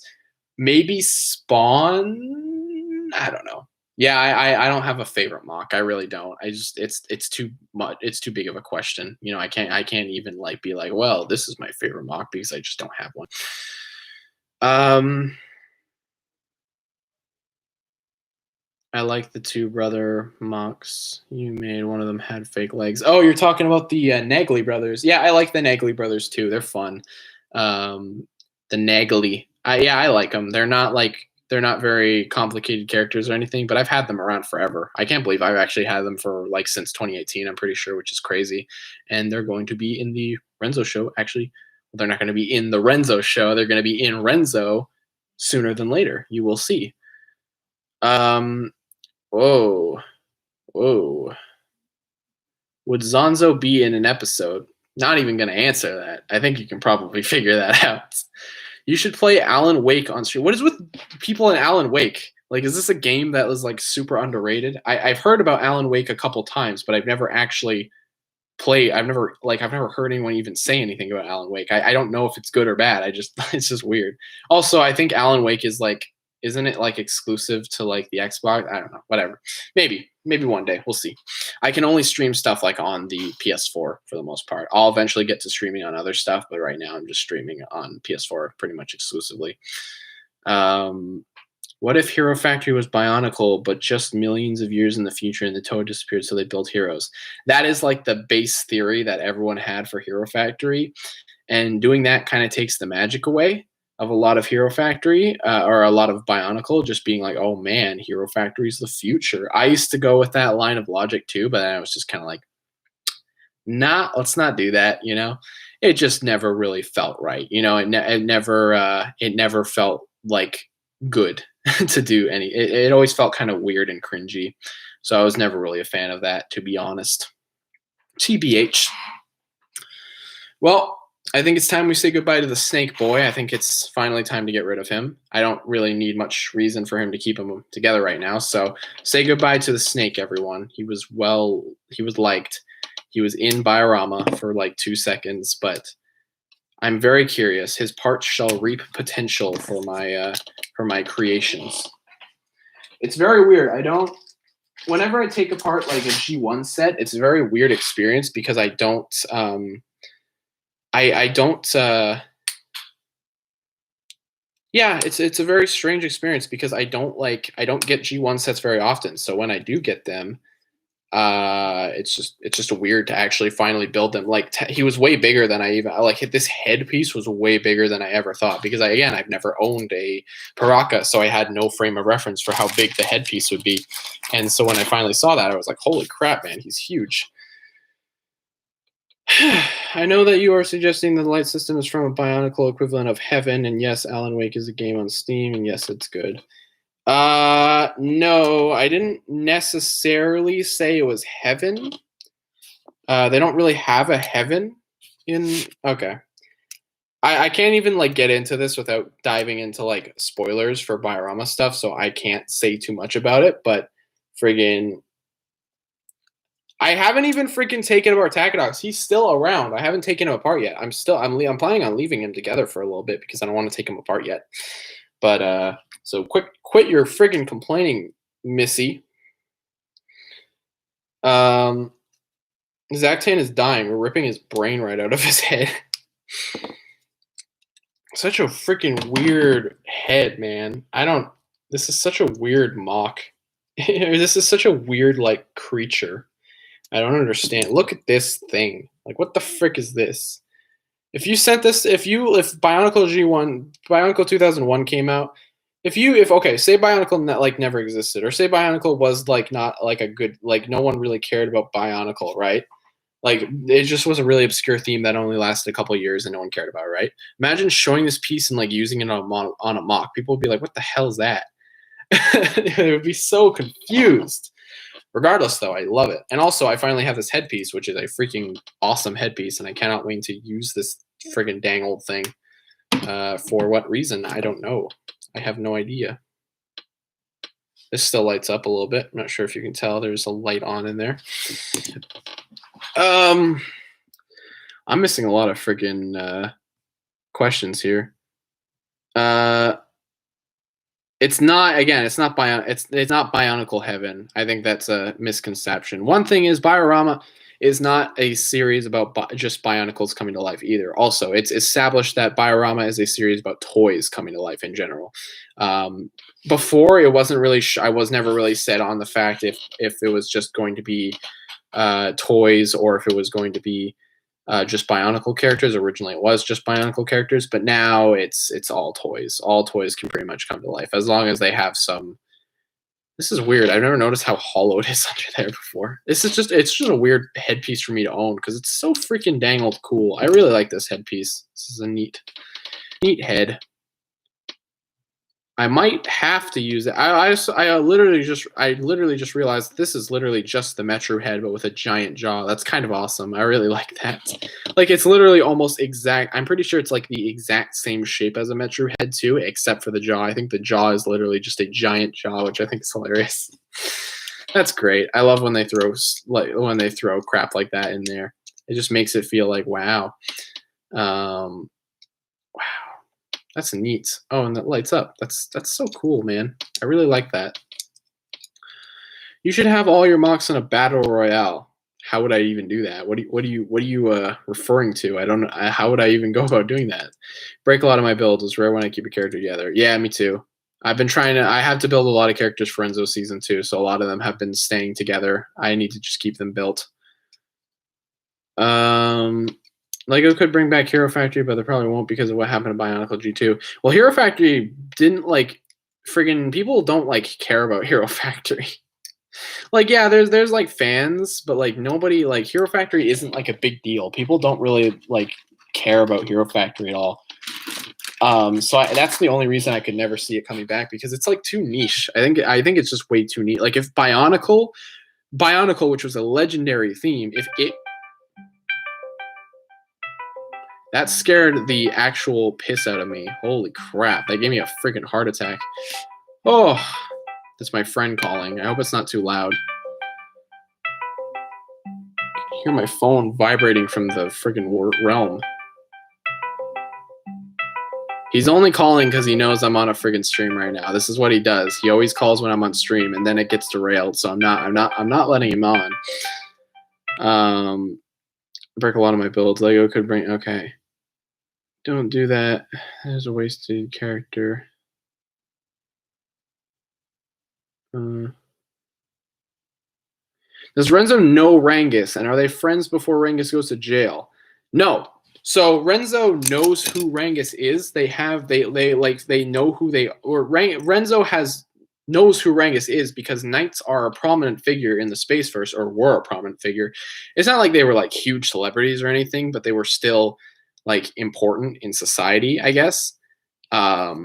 Maybe Spawn. I don't know. Yeah, I don't have a favorite mock. I really don't. I just it's too much. It's too big of a question. You know, I can't even like be like, well, this is my favorite mock because I just don't have one. Um, I like the two brother mocks you made. One of them had fake legs. Oh, you're talking about the Nagley brothers. Yeah, I like the Nagley brothers too. They're fun. The Nagley. Yeah, I like them. They're not very complicated characters or anything, but I've had them around forever. I can't believe I've actually had them for like since 2018. I'm pretty sure, which is crazy. And they're going to be in the Renzo show. Actually, they're not going to be in the Renzo show. They're going to be in Renzo sooner than later. You will see. Um, Whoa, whoa. Would Zonzo be in an episode? Not even going to answer that. I think you can probably figure that out. You should play Alan Wake on stream. What is with people in Alan Wake? Like, is this a game that was like super underrated? I've heard about Alan Wake a couple times, but I've never actually played. I've never heard anyone even say anything about Alan Wake. I don't know if it's good or bad. It's just weird. Also, I think Alan Wake is like, isn't it like exclusive to like the Xbox? I don't know. Whatever. Maybe one day we'll see. I can only stream stuff like on the PS4 for the most part. I'll eventually get to streaming on other stuff, but right now I'm just streaming on PS4 pretty much exclusively. What if Hero Factory was Bionicle, but just millions of years in the future and the Toad disappeared, so they built heroes? That is like the base theory that everyone had for Hero Factory. And doing that kind of takes the magic away of a lot of Hero Factory or a lot of Bionicle, just being like, oh man, Hero Factory is the future. I used to go with that line of logic too, but then I was just kind of like, nah, let's not do that. You know, it just never really felt right. You know, it never felt like good to do any. It always felt kind of weird and cringy. So I was never really a fan of that, to be honest. TBH. Well, I think it's time we say goodbye to the Snake Boy. I think it's finally time to get rid of him. I don't really need much reason for him to keep him together right now. So say goodbye to the Snake, everyone. He was liked. He was in Biorama for like 2 seconds, but I'm very curious. His parts shall reap potential for my creations. It's very weird. Whenever I take apart like a G1 set, it's a very weird experience because I don't yeah, it's a very strange experience because I don't get G1 sets very often. So when I do get them, it's just weird to actually finally build them. Like he was way bigger than I even like. This headpiece was way bigger than I ever thought because I've never owned a Paraka, so I had no frame of reference for how big the headpiece would be. And so when I finally saw that, I was like, holy crap, man, he's huge. I know that you are suggesting that the light system is from a Bionicle equivalent of Heaven, and yes, Alan Wake is a game on Steam, and yes, it's good. No, I didn't necessarily say it was Heaven. They don't really have a Heaven in. Okay. I can't even like get into this without diving into like spoilers for Biorama stuff, so I can't say too much about it, but friggin' I haven't even freaking taken apart Takedox. He's still around. I haven't taken him apart yet. I'm planning on leaving him together for a little bit because I don't want to take him apart yet. But so quit your friggin' complaining, Missy. Zactan is dying. We're ripping his brain right out of his head. Such a freaking weird head, man. This is such a weird mock. This is such a weird like creature. I don't understand. Look at this thing. Like, what the frick is this? If you sent this, if Bionicle G1, Bionicle 2001 came out, say Bionicle never existed, or say Bionicle was like not like a good, like no one really cared about Bionicle, right? Like it just was a really obscure theme that only lasted a couple of years and no one cared about, right? Imagine showing this piece and like using it on a mock. People would be like, "What the hell is that?" They would be so confused. Regardless, though, I love it. And also, I finally have this headpiece, which is a freaking awesome headpiece, and I cannot wait to use this friggin' dang old thing. For what reason? I don't know. I have no idea. This still lights up a little bit. I'm not sure if you can tell. There's a light on in there. I'm missing a lot of friggin' questions here. It's not, again, it's not Bionicle Heaven. I think that's a misconception. One thing is Biorama is not a series about just Bionicles coming to life either. Also, it's established that Biorama is a series about toys coming to life in general. Before, it wasn't really I was never really set on the fact if it was just going to be toys or if it was going to be just Bionicle characters. Originally, it was just Bionicle characters, but now it's all toys. All toys can pretty much come to life as long as they have some. This is weird. I've never noticed how hollow it is under there before. It's just a weird headpiece for me to own because it's so freaking dangled cool. I really like this headpiece. This is a neat head. I might have to use it. I literally just realized this is literally just the Metro head, but with a giant jaw. That's kind of awesome. I really like that. Like, it's literally almost exact. I'm pretty sure it's like the exact same shape as a Metro head too, except for the jaw. I think the jaw is literally just a giant jaw, which I think is hilarious. That's great. I love when they throw crap like that in there. It just makes it feel like wow. Wow. That's neat. Oh, and that lights up. That's so cool, man. I really like that. You should have all your mocks in a battle royale. How would I even do that? What are you referring to? I don't know. How would I even go about doing that? Break a lot of my builds. It's rare when I keep a character together. Yeah, me too. I've been trying to. I have to build a lot of characters for Renzo season 2, so a lot of them have been staying together. I need to just keep them built. Lego could bring back Hero Factory, but they probably won't because of what happened to Bionicle G2. Well, Hero Factory didn't friggin' people don't care about Hero Factory. Yeah, there's fans, but nobody Hero Factory isn't a big deal. People don't really care about Hero Factory at all. So that's the only reason I could never see it coming back because it's too niche. I think it's just way too niche. If Bionicle, which was a legendary theme, if it that scared the actual piss out of me. Holy crap. That gave me a freaking heart attack. Oh, that's my friend calling. I hope it's not too loud. I can hear my phone vibrating from the freaking realm. He's only calling because he knows I'm on a freaking stream right now. This is what he does. He always calls when I'm on stream, and then it gets derailed. So I'm not letting him on. Break a lot of my builds. Lego could bring. Okay. Don't do that. There's a wasted character. Does Renzo know Rangus, and are they friends before Rangus goes to jail? No. So Renzo knows who Rangus is. They know who they or Renzo knows who Rangus is because Knights are a prominent figure in the Spaceverse, or were a prominent figure. It's not like they were huge celebrities or anything, but they were still important in society, I guess. Yeah,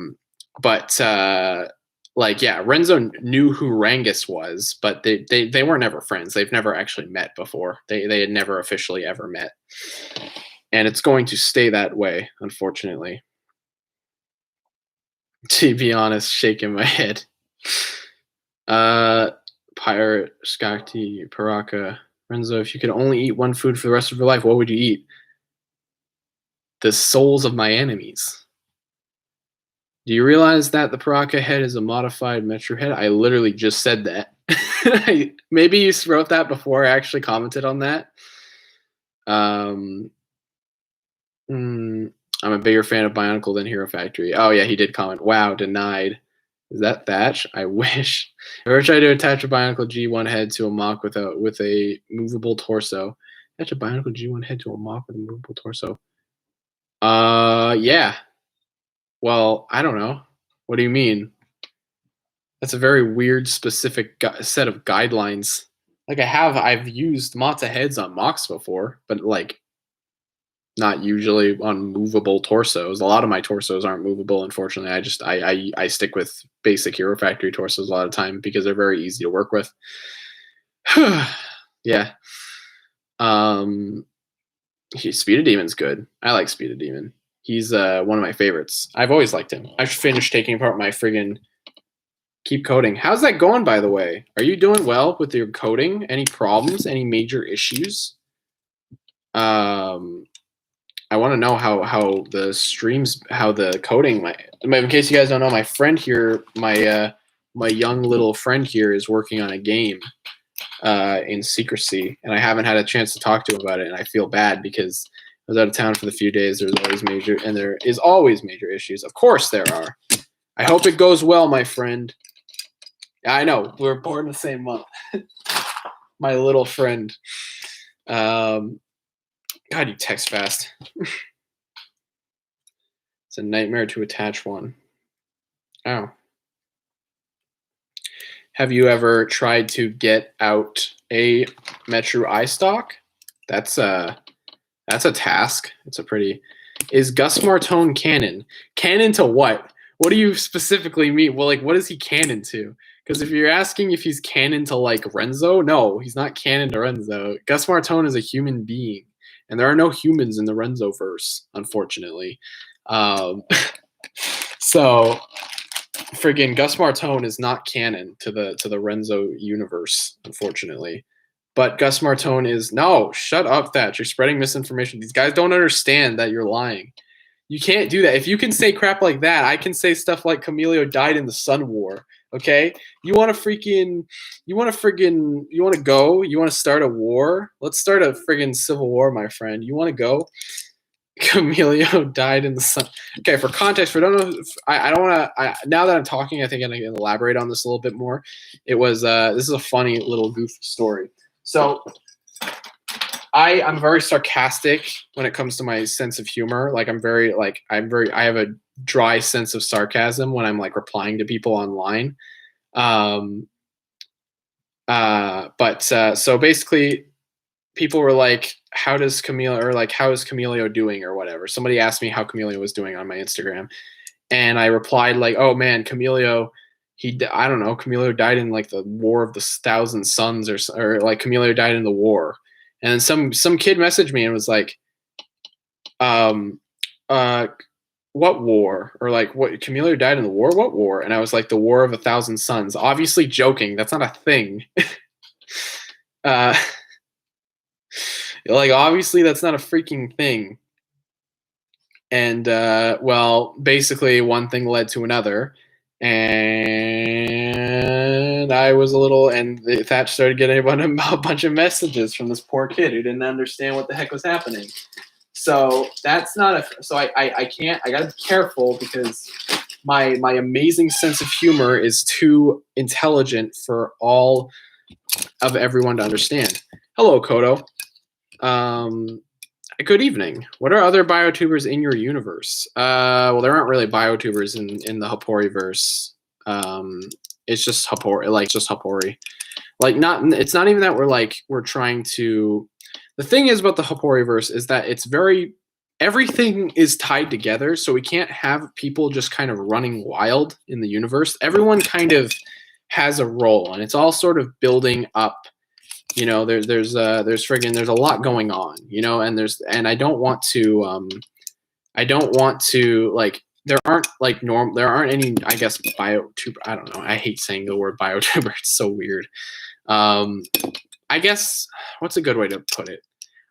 Renzo knew who Rangus was, but they were never friends. They've never actually met before. They had never officially ever met. And it's going to stay that way, unfortunately. To be honest, shaking my head. Pirate, Skakti, Paraka, Renzo, if you could only eat one food for the rest of your life, what would you eat? The souls of my enemies. Do you realize that the Paraka head is a modified Metro head? I literally just said that. Maybe you wrote that before I actually commented on that. I'm a bigger fan of Bionicle than Hero Factory. Oh yeah, he did comment. Wow, denied. Is that Thatch? I wish. Ever tried to attach a Bionicle G1 head to a mock with a movable torso? Attach a Bionicle G1 head to a mock with a movable torso. Yeah. Well, I don't know. What do you mean? That's a very weird, specific set of guidelines. I've used Mata heads on mocks before, but not usually on movable torsos. A lot of my torsos aren't movable, unfortunately. I stick with basic Hero Factory torsos a lot of the time because they're very easy to work with. Yeah. Speed of Demon's good. I like Speed of Demon. He's one of my favorites. I've always liked him. I finished taking apart my friggin' keep coding. How's that going, by the way? Are you doing well with your coding? Any problems? Any major issues? I I want to know how the streams, how the coding. In case you guys don't know, my friend here, my young little friend here, is working on a game in secrecy, and I haven't had a chance to talk to him about it, and I feel bad because I was out of town for the few days. There is always major issues. Of course there are. I hope it goes well, my friend. I know we're born the same month. My little friend. God, you text fast. It's a nightmare to attach one. Oh. Have you ever tried to get out a Metro iStock? That's a task. It's a pretty. Is Gus Martone canon? Canon to what? What do you specifically mean? Well, like, what is he canon to? Because if you're asking if he's canon to like Renzo, no, he's not canon to Renzo. Gus Martone is a human being, and there are no humans in the Renzo verse, unfortunately. So, friggin' Gus Martone is not canon to the Renzo universe, unfortunately. But Gus Martone is no. Shut up, Thatch. You're spreading misinformation. These guys don't understand that you're lying. You can't do that. If you can say crap like that, I can say stuff like Camilio died in the Sun War. Okay, you want to go? You want to start a war? Let's start a friggin' civil war, my friend. You want to go? Camilio died in the sun. Okay, for context, for don't know, I don't want to. Now that I'm talking, I think I can elaborate on this a little bit more. It was this is a funny little goofy story. So I'm very sarcastic when it comes to my sense of humor. Like I have a dry sense of sarcasm when I'm like replying to people online. So basically people were like, how is Camilio doing or whatever. Somebody asked me how Camilio was doing on my Instagram. And I replied like, oh man, Camilio, I don't know, Camilio died in like the War of the Thousand Suns or like Camilio died in the war. And then some kid messaged me and was like, what war? Or like, what, Camilio died in the war? What war? And I was like, the War of a Thousand Suns. Obviously joking. That's not a thing. Like, obviously that's not a freaking thing. And, well, basically one thing led to another. And I was and Thatch started getting a bunch of messages from this poor kid who didn't understand what the heck was happening. So that's not I gotta be careful because my amazing sense of humor is too intelligent for all of everyone to understand. Hello, Kodo. Good evening. What are other biotubers in your universe? Well, there aren't really biotubers in the Hapori verse. It's just Hapori, Like, it's not even that we're trying to. The thing is about the Hapori verse is that it's everything is tied together, so we can't have people just kind of running wild in the universe. Everyone kind of has a role, and it's all sort of building up. You know, there's a lot going on, you know, and I don't want to like, there aren't any, I guess, biotuber. I don't know. I hate saying the word biotuber. It's so weird. I guess, what's a good way to put it?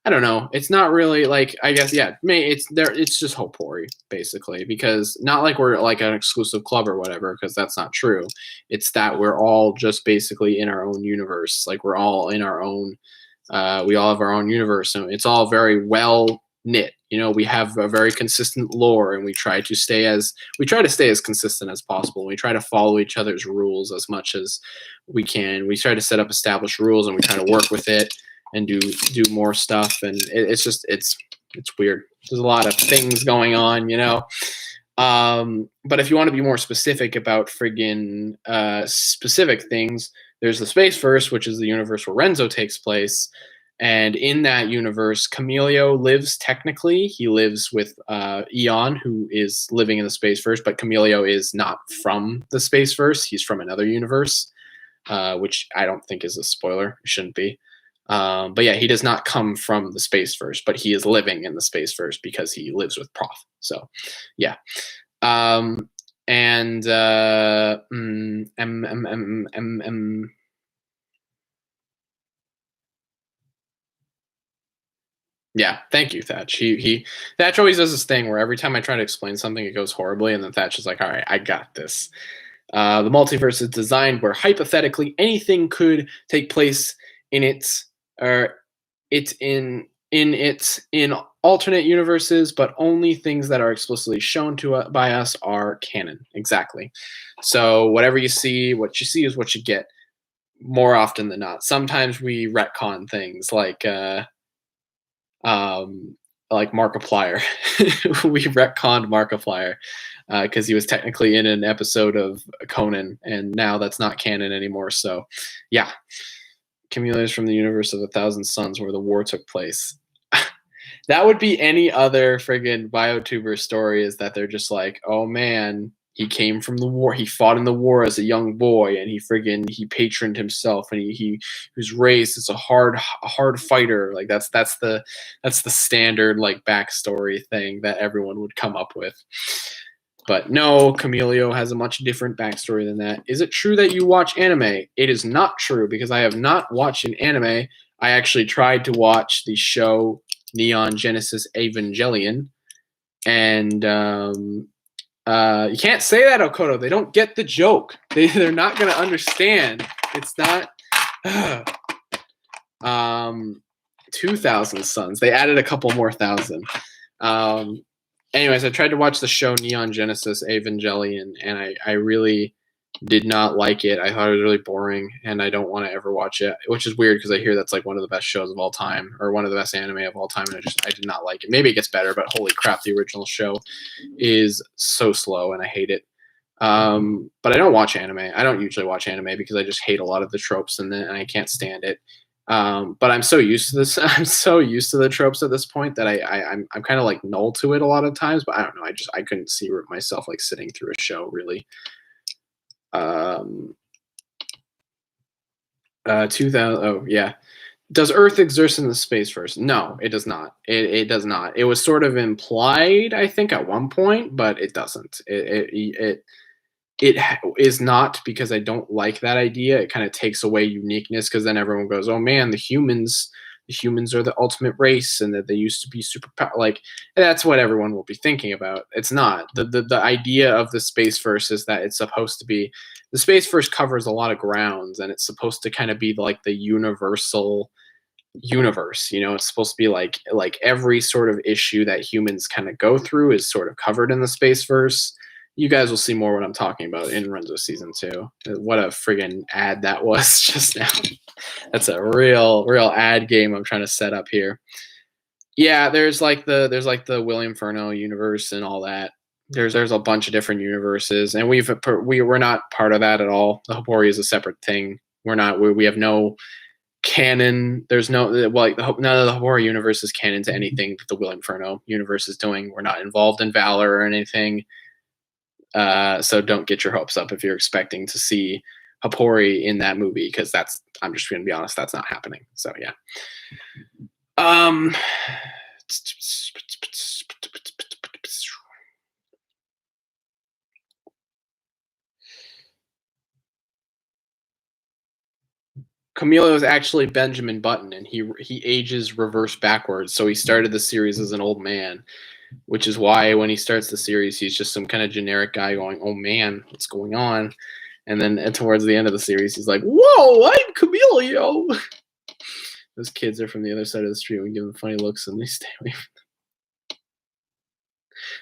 I don't know. It's not really like, I guess, yeah, it's just Hopori, basically, because not like we're like an exclusive club or whatever, because that's not true. It's that we're all just basically in our own universe. Like, we're all in our own, we all have our own universe, and it's all very well knit. You know, we have a very consistent lore, and we try to stay as consistent as possible. We try to follow each other's rules as much as we can. We try to set up established rules, and we try to work with it and do more stuff. And it's weird. There's a lot of things going on, you know. But if you want to be more specific about friggin' specific things, there's the Spaceverse, which is the universe where Renzo takes place. And in that universe, Camilio lives technically. He lives with Eon, who is living in the Spaceverse, but Camilio is not from the Spaceverse. He's from another universe, which I don't think is a spoiler. It shouldn't be. But yeah, he does not come from the Spaceverse, but he is living in the Spaceverse because he lives with Prof. So, yeah. Yeah, thank you, Thatch. Thatch always does this thing where every time I try to explain something, it goes horribly, and then Thatch is like, "All right, I got this." The multiverse is designed where hypothetically anything could take place in its or in alternate universes, but only things that are explicitly shown to by us are canon. Exactly. So whatever you see, what you see is what you get. More often than not. Sometimes we retcon things like Markiplier. We retconned Markiplier because he was technically in an episode of Conan, and now that's not canon anymore. So, yeah, Camellias from the universe of 1,000 Suns, where the war took place. That would be any other friggin' biotuber story. Is that they're just like, oh man, he came from the war. He fought in the war as a young boy, and he patroned himself, and he was raised as a hard fighter. Like that's the standard like backstory thing that everyone would come up with. But no, Camilio has a much different backstory than that. Is it true that you watch anime? It is not true because I have not watched an anime. I actually tried to watch the show Neon Genesis Evangelion, and you can't say that, Okoto. They don't get the joke. They're not going to understand. It's not 2,000 Suns. They added a couple more thousand. Anyways, I tried to watch the show Neon Genesis Evangelion, and I really did not like it. I thought it was really boring, and I don't want to ever watch it, which is weird because I hear that's like one of the best shows of all time, or one of the best anime of all time, and I did not like it. Maybe it gets better, but holy crap, the original show is so slow, and I hate it. But I don't watch anime. I don't usually watch anime because I just hate a lot of the tropes, and I can't stand it. But I'm so used to this. I'm so used to the tropes at this point that I'm kind of like null to it a lot of times. But I don't know. I couldn't see myself like sitting through a show really. 2000. Oh yeah. Does Earth exist in the space first? No, it does not. It does not. It was sort of implied, I think, at one point, but it doesn't. It is not, because I don't like that idea. It kind of takes away uniqueness because then everyone goes, "Oh man, the humans are the ultimate race, and that they used to be super like." And that's what everyone will be thinking about. It's not. The idea of the space verse is that it's supposed to be, the space verse covers a lot of grounds, and it's supposed to kind of be like the universal universe. It's supposed to be like every sort of issue that humans kind of go through is sort of covered in the space verse. You guys will see more what I'm talking about in Renzo season 2. What a friggin' ad that was just now. That's a real ad game I'm trying to set up here. Yeah, there's like the William Furno universe and all that. There's a bunch of different universes, and we're not part of that at all. The Hapori is a separate thing. We have no canon. There's no none of the horror universe is canon to anything that the William Furno universe is doing. We're not involved in Valor or anything. So don't get your hopes up if you're expecting to see Hapori in that movie, because I'm just going to be honest, that's not happening. So yeah. Camilo is actually Benjamin Button, and he ages reverse backwards. So he started the series as an old man, which is why when he starts the series, he's just some kind of generic guy going, "Oh man, what's going on?" And then towards the end of the series, he's like, "Whoa, I'm Camilio." Those kids are from the other side of the street. We give them funny looks, and they stay away from them.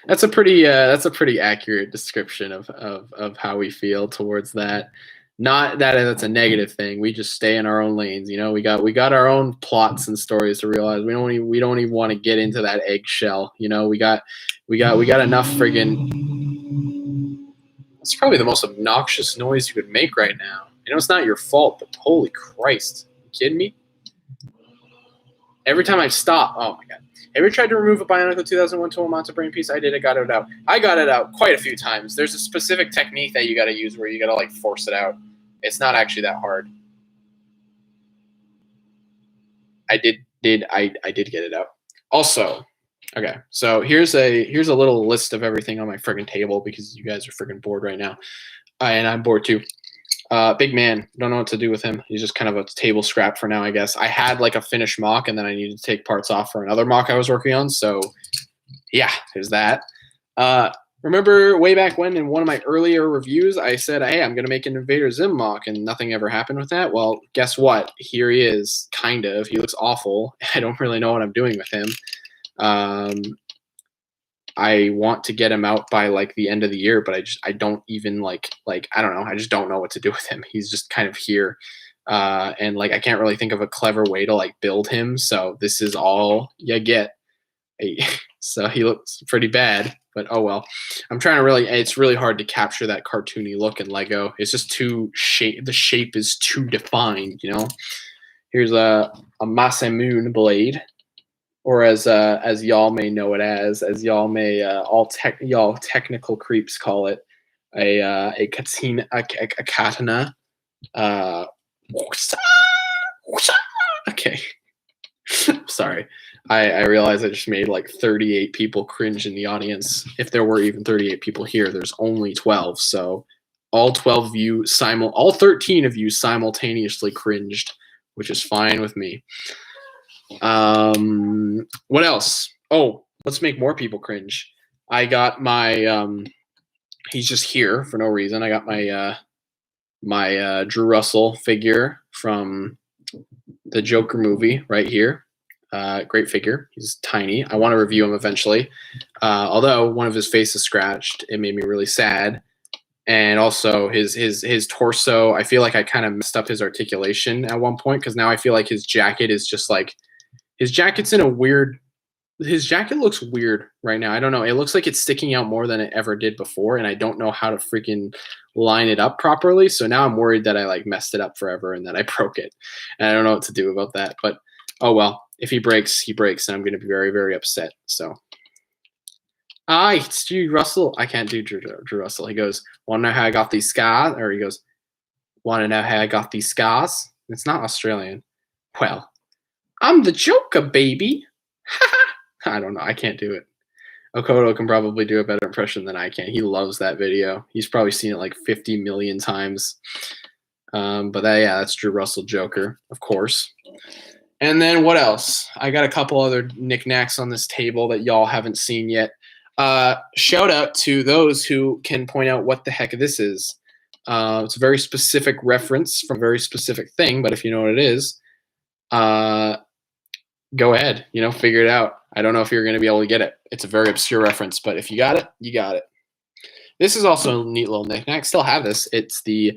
That's a pretty accurate description of how we feel towards that. Not that that's a negative thing. We just stay in our own lanes. We got our own plots and stories to realize. We don't even want to get into that eggshell. We got enough friggin'. That's probably the most obnoxious noise you could make right now. It's not your fault, but holy Christ, you kidding me? Every time I stop, oh my god. Have you ever tried to remove a Bionicle 2001 tool Monster Brain piece? I did. I got it out. I got it out quite a few times. There's a specific technique that you got to use where you got to like force it out. It's not actually that hard. I did get it out. Also, okay, so here's a little list of everything on my friggin' table because you guys are friggin' bored right now, and I'm bored too. Big man. Don't know what to do with him. He's just kind of a table scrap for now, I guess. I had like a finished mock, and then I needed to take parts off for another mock I was working on. So yeah, there's that. Remember way back when in one of my earlier reviews, I said, hey, I'm going to make an Invader Zim mock, and nothing ever happened with that? Well, guess what? Here he is, kind of. He looks awful. I don't really know what I'm doing with him. I want to get him out by like the end of the year, but I don't even like I don't know. I just don't know what to do with him. He's just kind of here. And like I can't really think of a clever way to like build him. So this is all you get. So he looks pretty bad, but oh well. I'm trying to really, it's really hard to capture that cartoony look in Lego. It's just too the shape is too defined, you know. Here's a Masamune blade, or as y'all may know it as y'all may y'all technical creeps call it, a katana. Okay. Sorry. I realize I just made like 38 people cringe in the audience. If there were even 38 people here, there's only 12. So all 12 of you all 13 of you simultaneously cringed, which is fine with me. What else? Oh, let's make more people cringe. I got my he's just here for no reason. I got my my Drew Russell figure from the Joker movie right here. Great figure. He's tiny. I want to review him eventually. Although one of his faces scratched, it made me really sad. And also his torso, I feel like I kind of messed up his articulation at one point, because now I feel like his jacket is just like, his jacket looks weird right now. I don't know. It looks like it's sticking out more than it ever did before, and I don't know how to freaking line it up properly. So now I'm worried that I like messed it up forever and that I broke it. And I don't know what to do about that. But oh well. If he breaks, he breaks, and I'm going to be very, very upset. So, it's Drew Russell. I can't do Drew Russell. He goes, want to know how I got these scars? Or he goes, want to know how I got these scars? It's not Australian. Well, I'm the Joker, baby. I don't know. I can't do it. Okoto can probably do a better impression than I can. He loves that video. He's probably seen it like 50 million times. But that's Drew Russell Joker, of course. And then what else? I got a couple other knickknacks on this table that y'all haven't seen yet. Shout out to those who can point out what the heck this is. It's a very specific reference from a very specific thing, but if you know what it is, go ahead, figure it out. I don't know if you're going to be able to get it. It's a very obscure reference, but if you got it, you got it. This is also a neat little knickknack. Still have this. It's the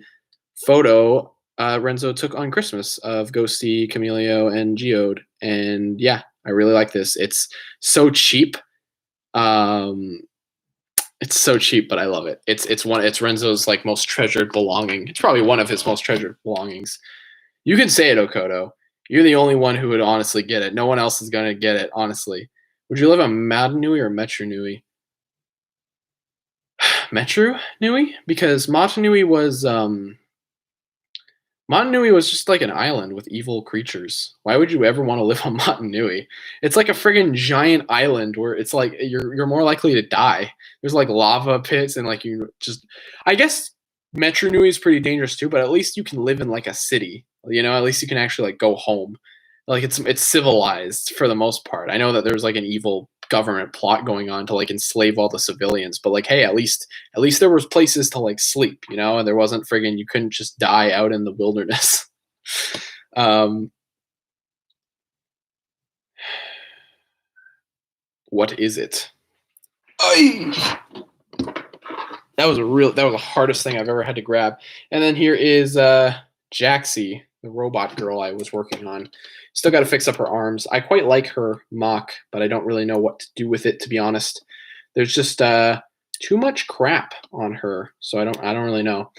photo Renzo took on Christmas of Ghosty, Camilio, and Geode. And yeah, I really like this. It's so cheap. It's so cheap, but I love it. It's Renzo's like most treasured belonging. It's probably one of his most treasured belongings. You can say it, Okoto. You're the only one who would honestly get it. No one else is gonna get it, honestly. Would you live on Matanui or Metru Nui? Metru Nui? Because Matanui was just like an island with evil creatures. Why would you ever want to live on Matanui? It's like a friggin' giant island where it's like you're more likely to die. There's like lava pits and like I guess Metru Nui is pretty dangerous too, but at least you can live in like a city. At least you can actually like go home. Like it's civilized for the most part. I know that there's like an evil government plot going on to like enslave all the civilians, but like, hey, at least there was places to like sleep, and there wasn't friggin' you couldn't just die out in the wilderness. What is it? That was the hardest thing I've ever had to grab. And then here is Jaxie, the robot girl I was working on. Still got to fix up her arms. I quite like her mock, but I don't really know what to do with it, to be honest. There's just too much crap on her, so I don't really know.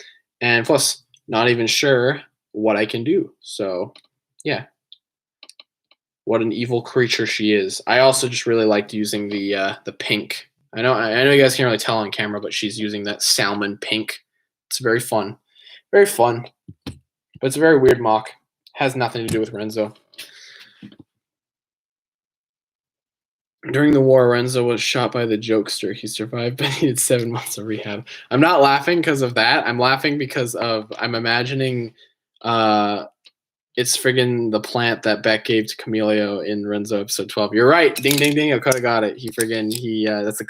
And plus, not even sure what I can do. So, yeah. What an evil creature she is. I also just really liked using the pink. I know you guys can't really tell on camera, but she's using that salmon pink. It's very fun. Very fun. But it's a very weird mock. Has nothing to do with Renzo. During the war, Renzo was shot by the jokester. He survived, but needed 7 months of rehab. I'm not laughing because of that. I'm laughing because of I'm imagining it's friggin' the plant that Beck gave to Camilio in Renzo episode 12. You're right. Ding ding ding. I could have got it. That's a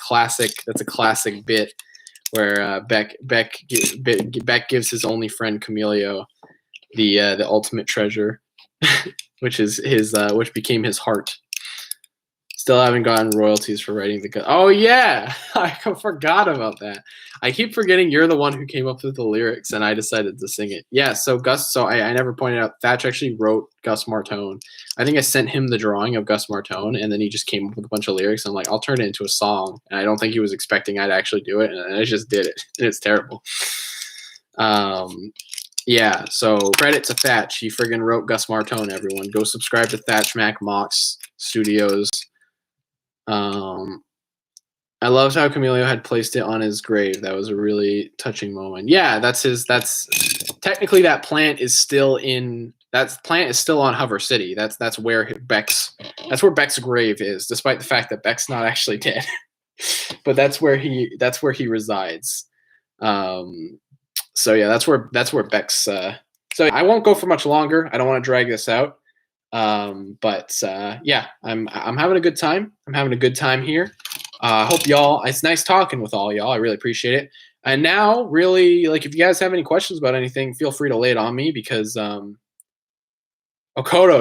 classic bit where Beck gives his only friend Camilio the ultimate treasure, which became his heart. Still haven't gotten royalties for writing the. Oh yeah, I forgot about that. I keep forgetting you're the one who came up with the lyrics, and I decided to sing it. Yeah, so Gus. So I never pointed out. Thatch actually wrote Gus Martone. I think I sent him the drawing of Gus Martone, and then he just came up with a bunch of lyrics. I'm like, I'll turn it into a song, and I don't think he was expecting I'd actually do it, and I just did it. And it's terrible. Yeah. So credit to Thatch. He friggin' wrote Gus Martone. Everyone, go subscribe to Thatch Mac Mox Studios. I loved how Camilio had placed it on his grave. That was a really touching moment. Yeah, that's technically that plant is still on Hover City. That's where Beck's grave is, despite the fact that Beck's not actually dead. But that's where he resides. So yeah, that's where Beck's so I won't go for much longer. I don't want to drag this out. But yeah, I'm having a good time. I'm having a good time here. Hope y'all. It's nice talking with all y'all. I really appreciate it. And now, really, like, if you guys have any questions about anything, feel free to lay it on me because Okoto,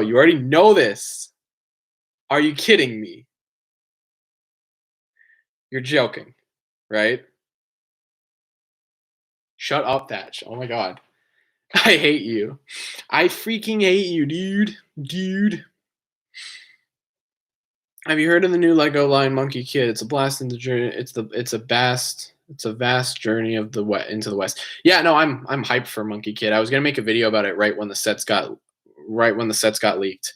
you already know this. Are you kidding me? You're joking, right? Shut up, Thatch. Oh my god. I hate you. I freaking hate you, dude. Have you heard of the new Lego line Monkey Kid? It's a blast in the journey. It's a vast journey of into the West. Yeah, no, I'm hyped for Monkey Kid. I was gonna make a video about it right when the sets got leaked.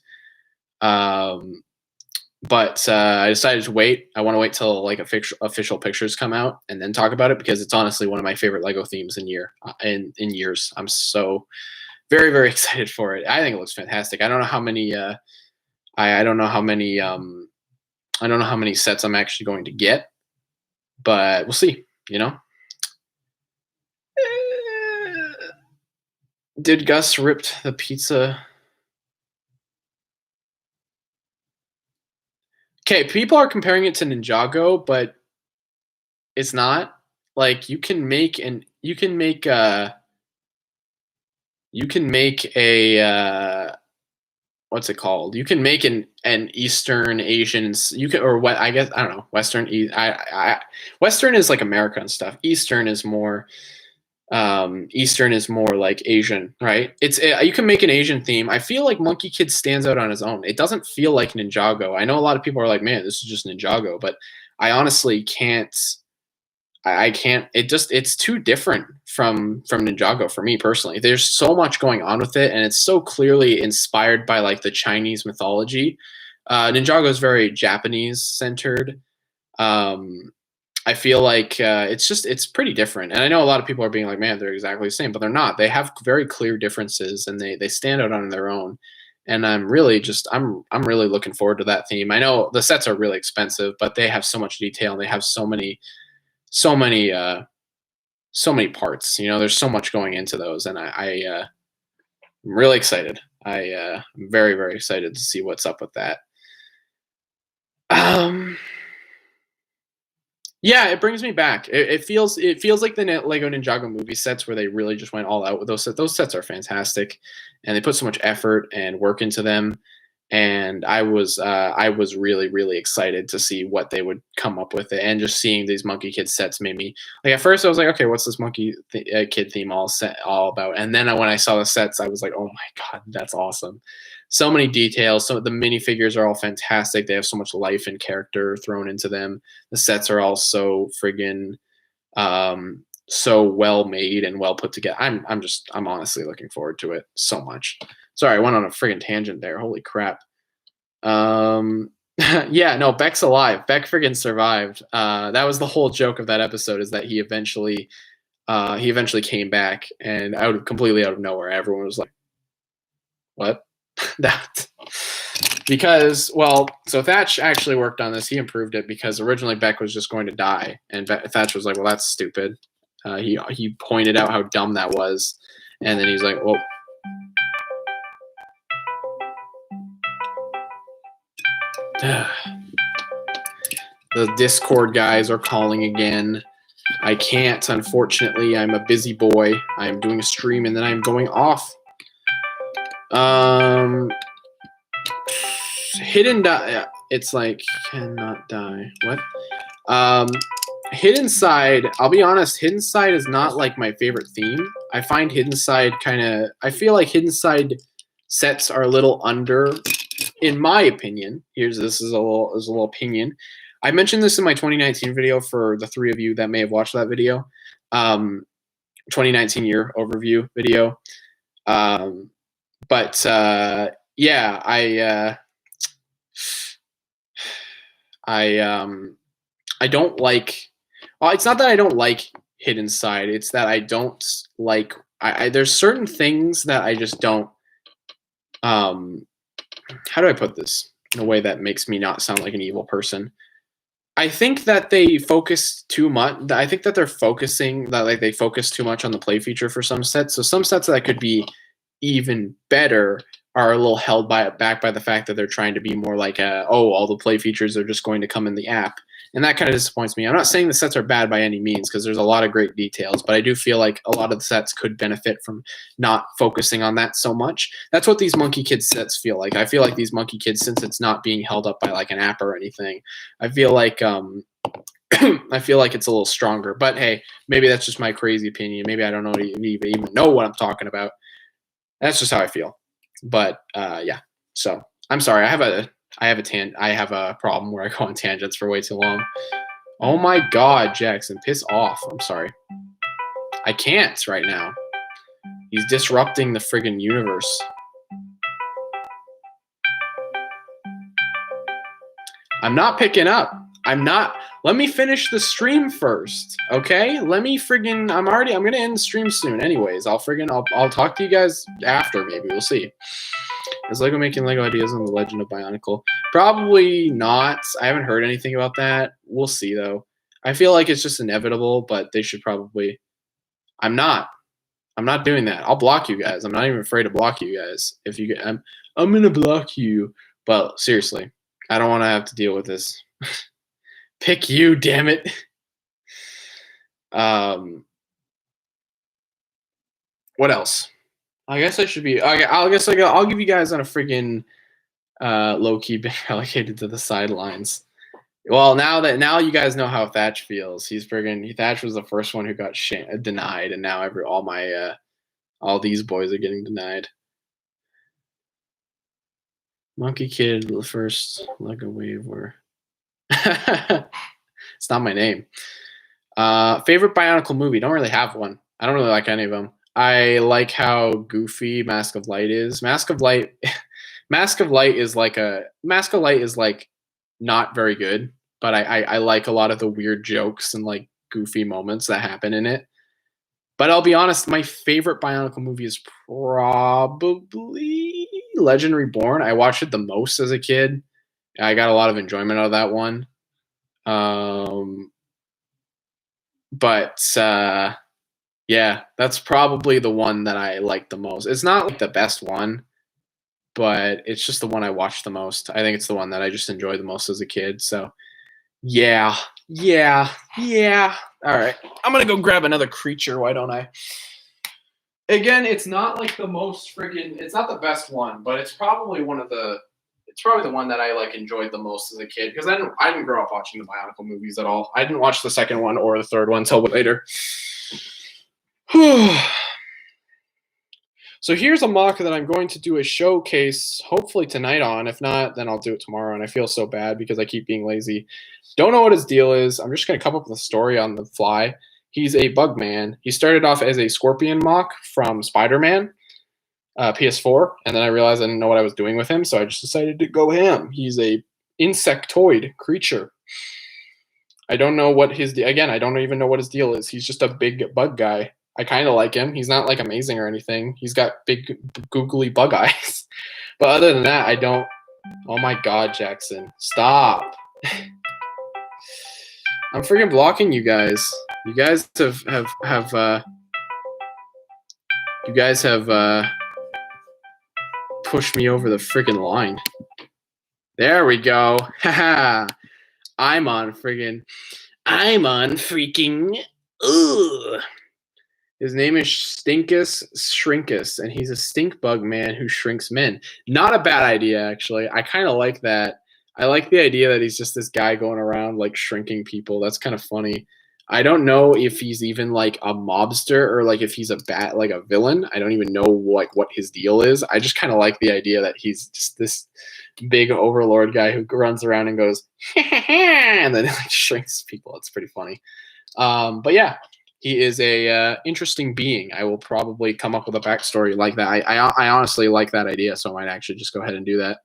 But I decided to wait. I want to wait till like official pictures come out and then talk about it because it's honestly one of my favorite Lego themes in years. I'm so very, very excited for it. I think it looks fantastic. I don't know how many I don't know how many sets I'm actually going to get, but we'll see, you know? Did Gus ripped the pizza? Okay, people are comparing it to Ninjago, but it's not. Like, you can make a what's it called? You can make an Eastern Asian. I guess I don't know. Western. Western is like America and stuff. Eastern is more like Asian, right? You can make an Asian theme. I feel like Monkey Kid stands out on his own. It doesn't feel like Ninjago. I know a lot of people are like, man, this is just Ninjago, but I honestly can't. I can't. It's too different from Ninjago for me personally. There's so much going on with it, and it's so clearly inspired by like the Chinese mythology. Ninjago is very Japanese centered. I feel like it's pretty different, and I know a lot of people are being like, man, they're exactly the same, but they're not. They have very clear differences, and they stand out on their own. And I'm really looking forward to that theme. I know the sets are really expensive, but they have so much detail, and they have so many parts. You know, there's so much going into those, and I'm really excited. I'm very, very excited to see what's up with that. Yeah, it brings me back. It feels like the Lego Ninjago movie sets where they really just went all out with those sets. Those sets are fantastic, and they put so much effort and work into them. And I was really, really excited to see what they would come up with it, and just seeing these Monkey Kid sets made me like. At first, I was like, okay, what's this Monkey Kid theme all about? And then when I saw the sets, I was like, oh my god, that's awesome! So many details. So the minifigures are all fantastic. They have so much life and character thrown into them. The sets are all so friggin' so well made and well put together. I'm honestly looking forward to it so much. Sorry, I went on a friggin' tangent there. Holy crap. Yeah, no, Beck's alive. Beck friggin' survived. That was the whole joke of that episode, is that he eventually came back, and completely out of nowhere, everyone was like, what? Because, well, so Thatch actually worked on this. He improved it because originally Beck was just going to die, and Thatch was like, "Well, that's stupid." He pointed out how dumb that was, and then he's like, "Well." The Discord guys are calling again. I can't, unfortunately. I'm a busy boy. I'm doing a stream and then I'm going off. Hidden die. It's like cannot die. What? Hidden Side. I'll be honest. Hidden Side is not like my favorite theme. I find Hidden Side kind of. I feel like Hidden Side sets are a little under, in my opinion. This is a little opinion. I mentioned this in my 2019 video for the 3 of you that may have watched that video. 2019 year overview video. Yeah, I don't like. Well, it's not that I don't like Hidden Side. It's that I don't like. There's certain things that I just don't. How do I put this in a way that makes me not sound like an evil person? I think that they focus too much. I think that they focus too much on the play feature for some sets. So some sets that could be even better are a little held back by the fact that they're trying to be more like all the play features are just going to come in the app. And that kind of disappoints me. I'm not saying the sets are bad by any means because there's a lot of great details, but I do feel like a lot of the sets could benefit from not focusing on that so much. That's what these Monkey Kids sets feel like. I feel like these Monkey Kids, since it's not being held up by like an app or anything, I feel like I feel like it's a little stronger. But hey, maybe that's just my crazy opinion. Maybe I don't know even know what I'm talking about. That's just how I feel. But yeah. So I'm sorry. I have a problem where I go on tangents for way too long. Oh my God, Jackson, piss off. I'm sorry. I can't right now. He's disrupting the friggin' universe. I'm not picking up. I'm not. Let me finish the stream first, okay? Let me friggin'. I'm gonna end the stream soon, anyways. I'll talk to you guys after. Maybe we'll see. Is Lego making Lego ideas on the Legend of Bionicle? Probably not. I haven't heard anything about that. We'll see though. I feel like it's just inevitable, but they should probably. I'm not doing that. I'll block you guys. I'm not even afraid to block you guys. If you get, I'm gonna block you. But seriously, I don't want to have to deal with this. Pick you, damn it. What else? I guess I should be. Okay, I'll give you guys on a friggin' low-key being relegated to the sidelines. Well, now you guys know how Thatch feels. Thatch was the first one who got denied, and now all these boys are getting denied. Monkey Kid, the first Lego wave where it's not my name. Favorite Bionicle movie? Don't really have one. I don't really like any of them. I like how goofy Mask of Light is. Mask of Light is like not very good, but I like a lot of the weird jokes and like goofy moments that happen in it. But I'll be honest, my favorite Bionicle movie is probably Legend Reborn. I watched it the most as a kid. I got a lot of enjoyment out of that one. Yeah, that's probably the one that I like the most. It's not like the best one, but it's just the one I watched the most. I think it's the one that I just enjoyed the most as a kid. So yeah. All right, I'm gonna go grab another creature. Why don't I? Again, it's not like the most friggin'. It's not the best one, but it's probably It's probably the one that I like enjoyed the most as a kid because I didn't grow up watching the Bionicle movies at all. I didn't watch the second one or the third one until later. So here's a mock that I'm going to do a showcase hopefully tonight on. If not, then I'll do it tomorrow. And I feel so bad because I keep being lazy. Don't know what his deal is. I'm just going to come up with a story on the fly. He's a bug man. He started off as a scorpion mock from Spider-Man, PS4. And then I realized I didn't know what I was doing with him. So I just decided to go him. He's a insectoid creature. I don't know what again, I don't even know what his deal is. He's just a big bug guy. I kind of like him. He's not like amazing or anything. He's got big googly bug eyes. But other than that, I don't Oh my God, Jackson. Stop. I'm freaking blocking you guys. You guys have pushed me over the freaking line. There we go. Haha. I'm on freaking. Ugh. His name is Stinkus Shrinkus, and he's a stink bug man who shrinks men. Not a bad idea, actually. I kind of like that. I like the idea that he's just this guy going around like shrinking people. That's kind of funny. I don't know if he's even like a mobster or like if he's like a villain. I don't even know like what his deal is. I just kind of like the idea that he's just this big overlord guy who runs around and goes and then like shrinks people. It's pretty funny. But yeah, he is a interesting being. I will probably come up with a backstory like that. I honestly like that idea, so I might actually just go ahead and do that.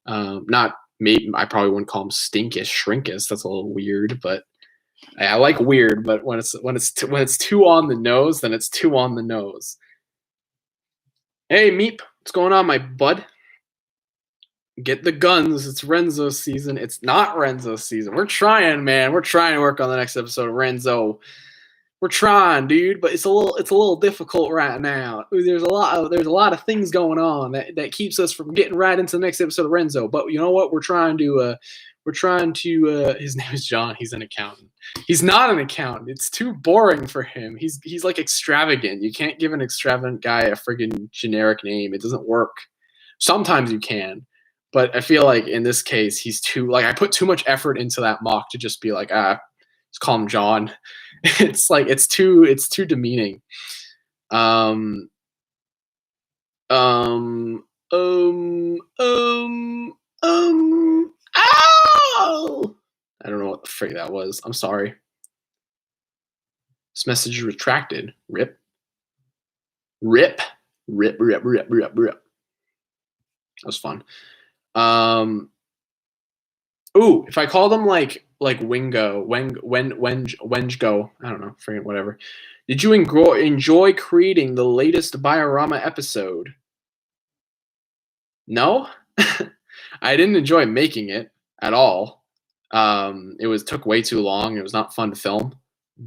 Not maybe I probably wouldn't call him Stinkus Shrinkus. That's a little weird, but I like weird. But when it's too on the nose, then it's too on the nose. Hey Meep, what's going on, my bud? Get the guns. It's Renzo season. It's not Renzo season. We're trying, man. We're trying to work on the next episode of Renzo. We're trying, dude, but it's a little difficult right now. There's a lot of things going on that keeps us from getting right into the next episode of Renzo. But you know what? We're trying to his name is John. He's an accountant. He's not an accountant. It's too boring for him. He's like extravagant. You can't give an extravagant guy a friggin' generic name. It doesn't work. Sometimes you can. But I feel like in this case, he's too like I put too much effort into that mock to just be like, just call him John. It's like it's too demeaning. Ow! I don't know what the frick that was. I'm sorry. This message is retracted. Rip. That was fun. Ooh, if I called him like Wingo, Wengo, I don't know, forget whatever. Did you enjoy creating the latest Biorama episode? No, I didn't enjoy making it at all. It took way too long. It was not fun to film,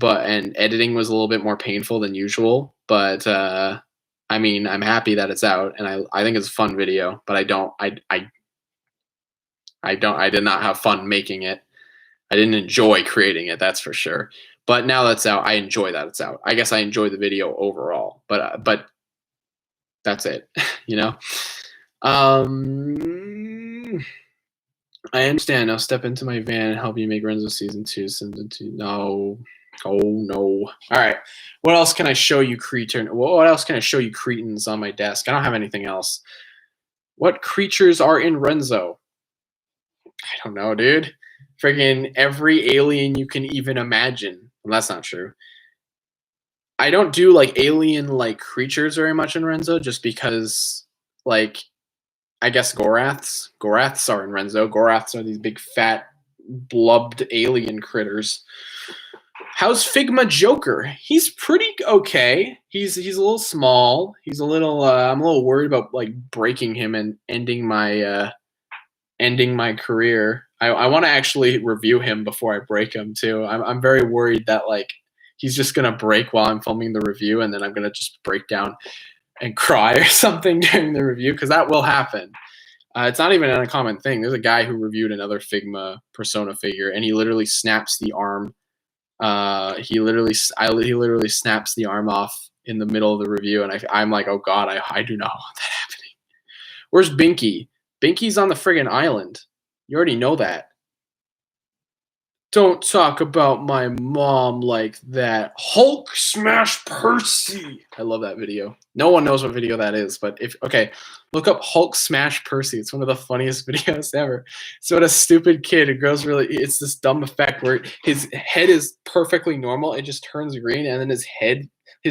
and editing was a little bit more painful than usual. But I mean, I'm happy that it's out, and I think it's a fun video. But I did not have fun making it. I didn't enjoy creating it, that's for sure. But now that's out, I enjoy that it's out. I guess I enjoy the video overall, but that's it, you know? I understand. Now step into my van and help you make Renzo season 2. No. Oh no. All right. What else can I show you, cretin? What else can I show you, cretins, on my desk? I don't have anything else. What creatures are in Renzo? I don't know, dude. Friggin' every alien you can even imagine. Well, that's not true. I don't do like alien like creatures very much in Renzo, just because like I guess Goraths. Goraths are in Renzo. Goraths are these big fat blubbed alien critters. How's Figma Joker? He's pretty okay. He's a little small. He's a little I'm a little worried about like breaking him and ending my career. I want to actually review him before I break him too. I'm very worried that like he's just gonna break while I'm filming the review, and then I'm gonna just break down and cry or something during the review, because that will happen. It's not even an uncommon thing. There's a guy who reviewed another Figma Persona figure, and he literally snaps the arm. He literally snaps the arm off in the middle of the review, and I'm like, oh god, I do not want that happening. Where's Binky? Binky's on the friggin' island. You already know that. Don't talk about my mom like that. Hulk smash Percy. I love that video. No one knows what video that is, but look up Hulk smash Percy. It's one of the funniest videos ever. So a stupid kid, it grows really, it's this dumb effect where his head is perfectly normal. It just turns green, and then his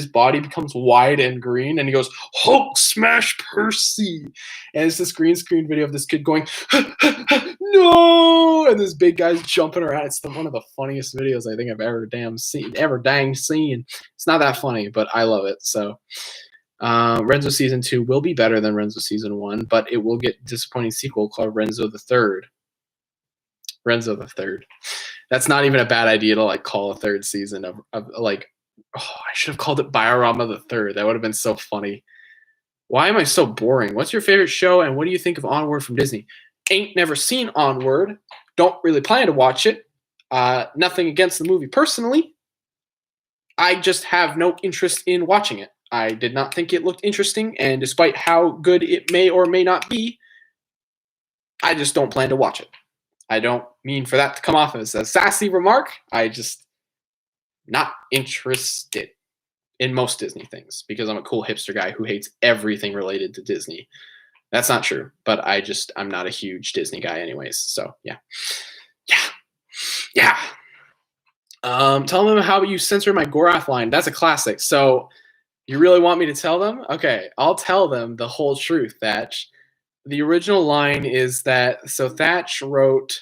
body becomes wide and green, and he goes, Hulk smash Percy. And it's this green screen video of this kid going, no, and this big guy's jumping around. It's one of the funniest videos I think I've ever dang seen. It's not that funny, but I love it. So Renzo season 2 will be better than Renzo season 1, but it will get a disappointing sequel called Renzo the Third. Renzo the Third. That's not even a bad idea to like call a third season of like. Oh, I should have called it Biorama the Third. That would have been so funny. Why am I so boring? What's your favorite show, and what do you think of Onward from Disney? Ain't never seen Onward. Don't really plan to watch it. Nothing against the movie personally. I just have no interest in watching it. I did not think it looked interesting, and despite how good it may or may not be, I just don't plan to watch it. I don't mean for that to come off as a sassy remark. I just not interested in most Disney things because I'm a cool hipster guy who hates everything related to Disney. That's not true, but I'm not a huge Disney guy anyways. So yeah. Tell them how you censor my Gorath line. That's a classic. So you really want me to tell them? Okay, I'll tell them the whole truth, Thatch. The original line is that, so Thatch wrote,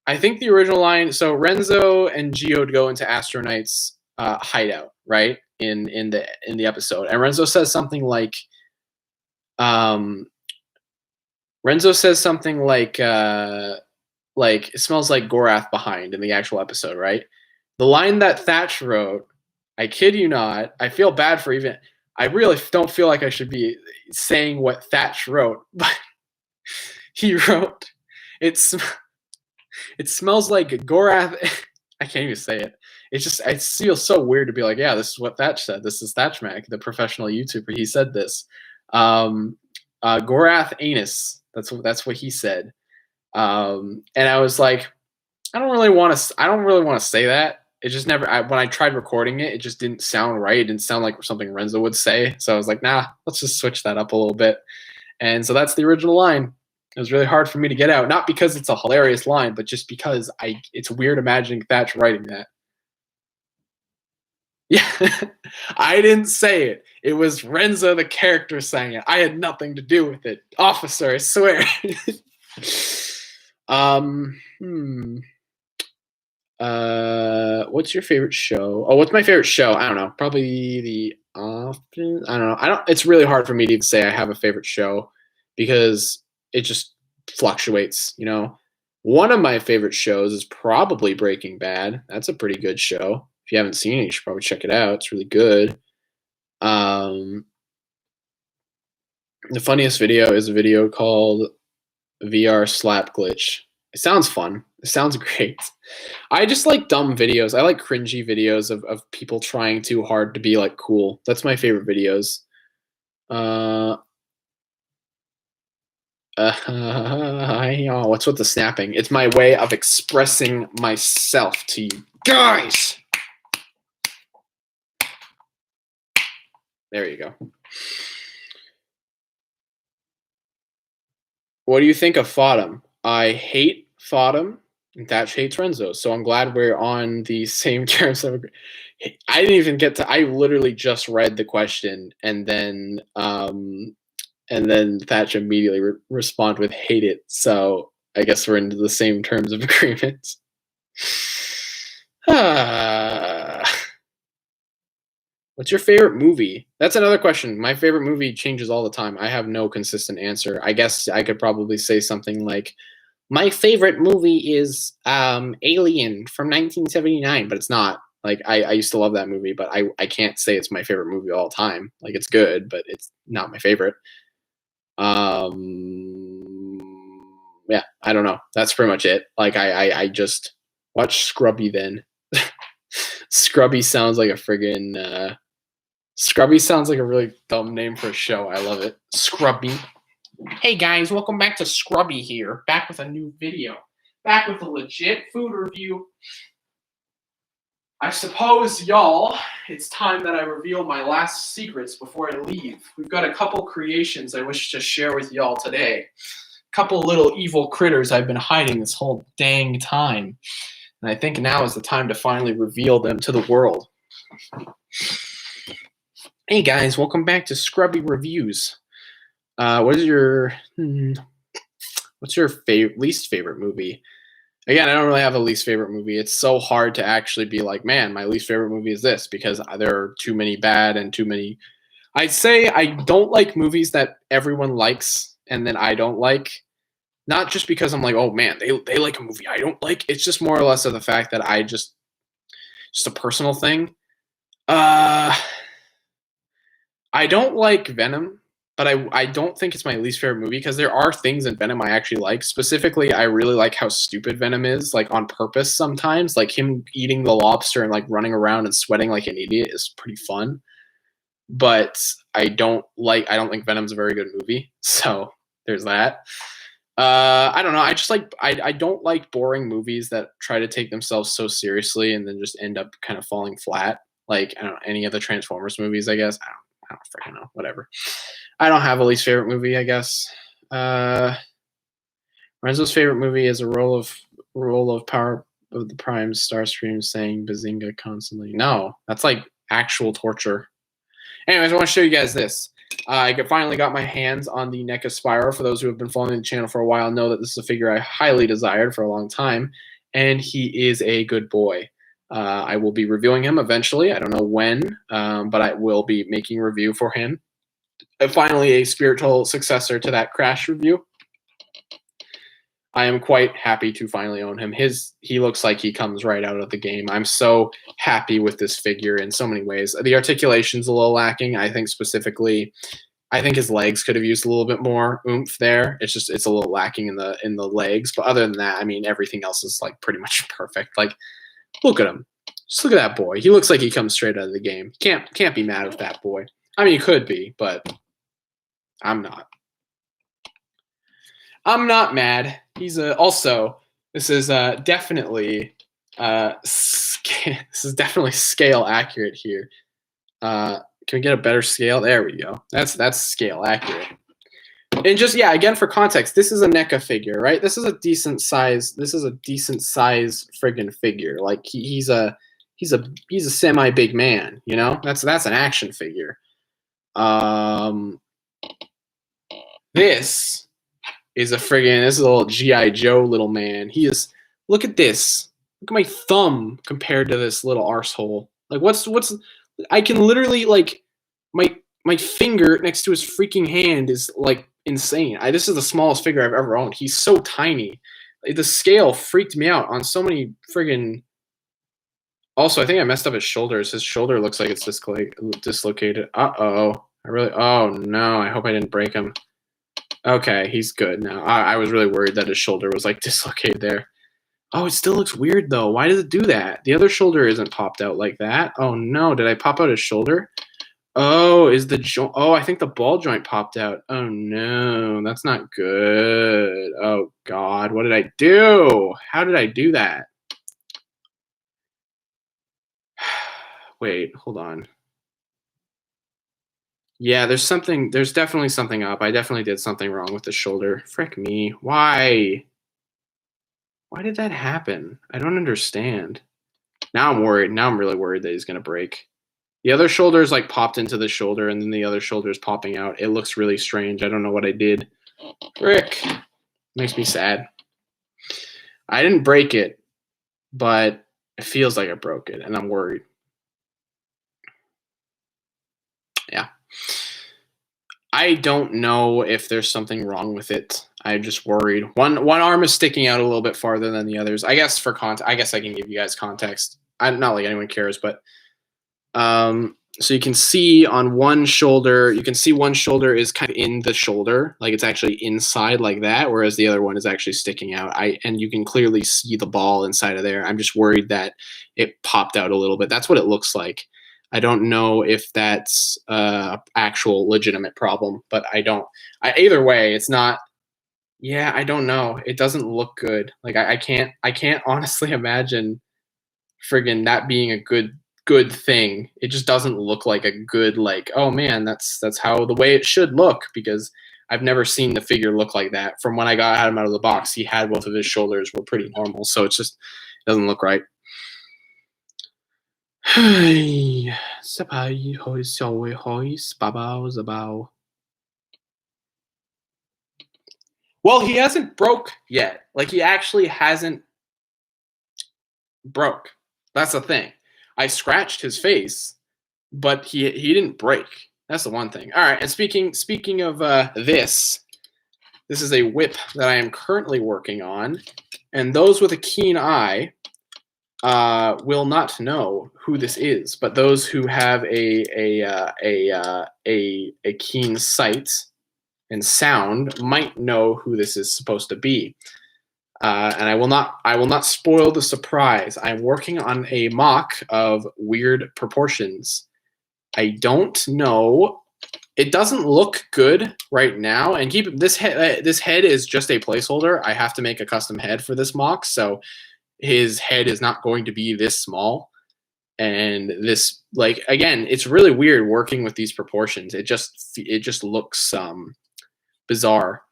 I think the original line, so Renzo and Geode go into Astro Knight's hideout, right? In the episode. And Renzo says something like, it smells like Gorath behind in the actual episode, right? The line that Thatch wrote, I kid you not, I feel bad for even, I really don't feel like I should be saying what Thatch wrote, but he wrote, it smells like Gorath. I can't even say it. It's just, it feels so weird to be like, yeah, this is what Thatch said. This is Thatch Mac, the professional YouTuber. He said this. Gorath anus. That's what he said. And I was like, I don't really want to say that. It just never. When I tried recording it, it just didn't sound right. It didn't sound like something Renzo would say. So I was like, nah, let's just switch that up a little bit. And so that's the original line. It was really hard for me to get out, not because it's a hilarious line, but just because it's weird imagining Thatch writing that. Yeah, I didn't say it. It was Renzo, the character, saying it. I had nothing to do with it. Officer, I swear. What's your favorite show? Oh, what's my favorite show? I don't know. Probably The Office. I don't know. It's really hard for me to even say I have a favorite show because it just fluctuates, you know. One of my favorite shows is probably Breaking Bad. That's a pretty good show. If you haven't seen it, you should probably check it out. It's really good. The funniest video is a video called VR Slap Glitch. It sounds fun. It sounds great. I just like dumb videos. I like cringy videos of people trying too hard to be like cool. That's my favorite videos. What's with the snapping? It's my way of expressing myself to you guys. There you go. What do you think of Fodum? I hate Fodum, and Thatch hates Renzo. So I'm glad we're on the same terms of agreement. I didn't even get to. I literally just read the question, and then Thatch immediately responded with "hate it." So I guess we're into the same terms of agreement. What's your favorite movie? That's another question. My favorite movie changes all the time. I have no consistent answer. I guess I could probably say something like, my favorite movie is Alien from 1979, but it's not. Like, I used to love that movie, but I can't say it's my favorite movie all the time. Like, it's good, but it's not my favorite. Yeah, I don't know. That's pretty much it. Like, I just watch Scrubby then. Scrubby sounds like a friggin' Scrubby sounds like a really dumb name for a show. I love it. Scrubby. Hey guys, welcome back to Scrubby here. Back with a new video. Back with a legit food review. I suppose, y'all, it's time that I reveal my last secrets before I leave. We've got a couple creations I wish to share with y'all today. A couple little evil critters I've been hiding this whole dang time. And I think now is the time to finally reveal them to the world. Hey guys, welcome back to Scrubby Reviews. What's your least favorite movie? Again, I don't really have a least favorite movie. It's so hard to actually be like, man, my least favorite movie is this, because there are too many bad and too many I'd say I don't like movies that everyone likes and then I don't like. Not just because I'm like, oh man, they like a movie I don't like. It's just more or less of the fact that I just a personal thing. Uh, I don't like Venom, but I don't think it's my least favorite movie because there are things in Venom I actually like. Specifically, I really like how stupid Venom is, like on purpose sometimes. Like him eating the lobster and like running around and sweating like an idiot is pretty fun. But I don't think Venom's a very good movie. So there's that. I don't know. I just like I don't like boring movies that try to take themselves so seriously and then just end up kind of falling flat. Like I don't know, any of the Transformers movies, I guess. I don't freaking know. Whatever. I don't have a least favorite movie, I guess. Renzo's favorite movie is a roll of Power of the Prime Starscream saying Bazinga constantly. No, that's like actual torture. Anyways, I want to show you guys this. I finally got my hands on the NECA Spyro. For those who have been following the channel for a while know that this is a figure I highly desired for a long time, and he is a good boy. I will be reviewing him eventually. I don't know when, but I will be making a review for him. Finally, a spiritual successor to that Crash review. I am quite happy to finally own him. He looks like he comes right out of the game. I'm so happy with this figure in so many ways. The articulation's a little lacking. I think specifically, I think his legs could have used a little bit more oomph there. It's a little lacking in the legs. But other than that, I mean, everything else is like pretty much perfect. Like, look at him. Just look at that boy. He looks like he comes straight out of the game. Can't be mad with that boy. I mean, he could be, but I'm not. I'm not mad. He's also. This is definitely this is definitely scale accurate here. Can we get a better scale? There we go. That's scale accurate. And just yeah, again for context, this is a NECA figure, right? This is a decent size. This is a decent size friggin' figure. Like he's a semi big man. You know, that's an action figure. This is a little G.I. Joe little man. He is, look at this. Look at my thumb compared to this little arsehole. Like I can literally like my finger next to his freaking hand is like insane. This is the smallest figure I've ever owned. He's so tiny. Like, the scale freaked me out on so many friggin'. Also, I think I messed up his shoulders. His shoulder looks like it's dislocated. Uh-oh. Oh no, I hope I didn't break him. Okay, he's good now. I was really worried that his shoulder was like dislocated there. Oh, it still looks weird though. Why does it do that? The other shoulder isn't popped out like that. Oh no, did I pop out his shoulder? Oh, is the joint? Oh, I think the ball joint popped out. Oh no, that's not good. Oh God, what did I do? How did I do that? Wait, hold on. Yeah, there's definitely something up. I definitely did something wrong with the shoulder. Frick me. Why? Why did that happen? I don't understand. Now I'm worried. Now I'm really worried that he's going to break. The other shoulder is like popped into the shoulder and then the other shoulder is popping out. It looks really strange. I don't know what I did. Frick. Makes me sad. I didn't break it, but it feels like I broke it and I'm worried. Yeah. I don't know if there's something wrong with it. I'm just worried. One arm is sticking out a little bit farther than the others. I guess for context, I guess I can give you guys context. Not like anyone cares, but so you can see on one shoulder, one shoulder is kind of in the shoulder, like it's actually inside like that, whereas the other one is actually sticking out. And you can clearly see the ball inside of there. I'm just worried that it popped out a little bit. That's what it looks like. I don't know if that's actual legitimate problem, but either way, it's not. Yeah, I don't know. It doesn't look good. Like I can't honestly imagine friggin' that being a good thing. It just doesn't look like a good like, oh man, that's how the way it should look, because I've never seen the figure look like that. From when I had him out of the box, he had both of his shoulders were pretty normal, so it doesn't look right. Well, he hasn't broke yet. Like, he actually hasn't broke. That's the thing. I scratched his face, but he didn't break. That's the one thing. All right, and speaking of this is a whip that I am currently working on, and those with a keen eye will not know who this is, but those who have a keen sight and sound might know who this is supposed to be. And I will not spoil the surprise. I'm working on a mock of weird proportions. I don't know. It doesn't look good right now. And keep this head. This head is just a placeholder. I have to make a custom head for this mock, so his head is not going to be this small. And this, like, again, it's really weird working with these proportions. It just looks bizarre.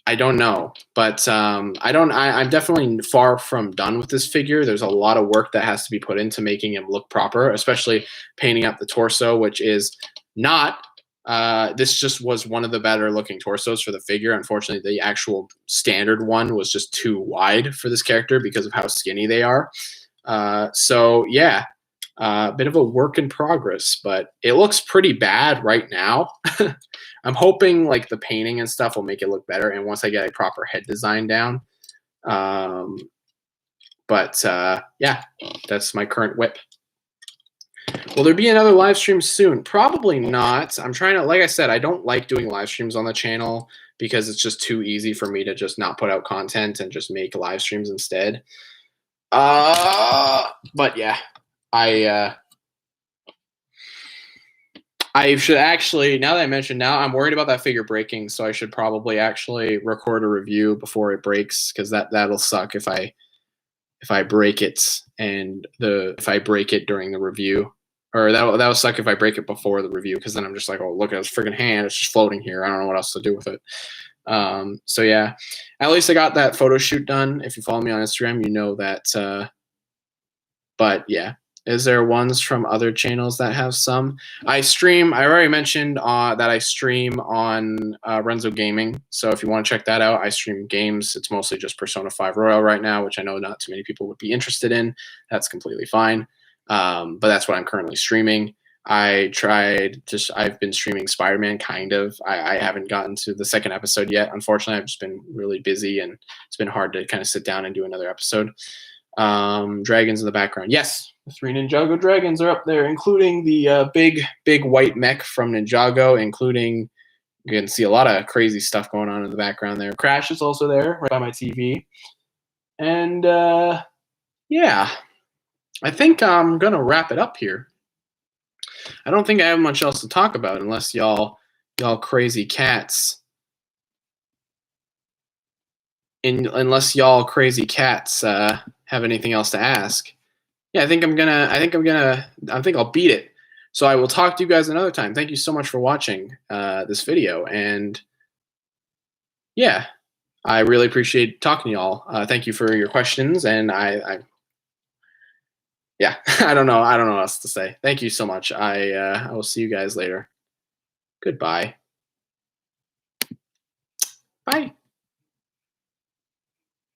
I don't know, but I'm definitely far from done with this figure. There's a lot of work that has to be put into making him look proper, especially painting up the torso, which is not. This just was one of the better looking torsos for the figure. Unfortunately, the actual standard one was just too wide for this character because of how skinny they are. So yeah, a bit of a work in progress, but it looks pretty bad right now. I'm hoping like the painting and stuff will make it look better, and once I get a proper head design down. Yeah, that's my current whip. Will there be another live stream soon? Probably not. I'm trying to, like I said, I don't like doing live streams on the channel because it's just too easy for me to just not put out content and just make live streams instead. But yeah, I should actually, now that I mentioned, now I'm worried about that figure breaking, so I should probably actually record a review before it breaks, because that'll suck if I break it and if I break it during the review, or that'll suck if I break it before the review, because then I'm just like, oh, look at this freaking hand, it's just floating here. I don't know what else to do with it. So yeah, at least I got that photo shoot done. If you follow me on Instagram, you know that. But yeah. Is there ones from other channels that have some? I already mentioned that I stream on Renzo Gaming. So if you want to check that out, I stream games. It's mostly just Persona 5 Royal right now, which I know not too many people would be interested in. That's completely fine. But that's what I'm currently streaming. I've been streaming Spider-Man, kind of. I haven't gotten to the second episode yet. Unfortunately, I've just been really busy, and it's been hard to kind of sit down and do another episode. Dragons in the background. Yes, the 3 Ninjago dragons are up there, including the big white mech from Ninjago, including, you can see a lot of crazy stuff going on in the background there. Crash is also there right by my TV. And yeah, I think I'm going to wrap it up here. I don't think I have much else to talk about unless y'all crazy cats have anything else to ask. Yeah, I think I'll beat it. So I will talk to you guys another time. Thank you so much for watching this video, and yeah, I really appreciate talking to y'all. Thank you for your questions, and yeah, I don't know what else to say. Thank you so much. I will see you guys later. Goodbye. Bye.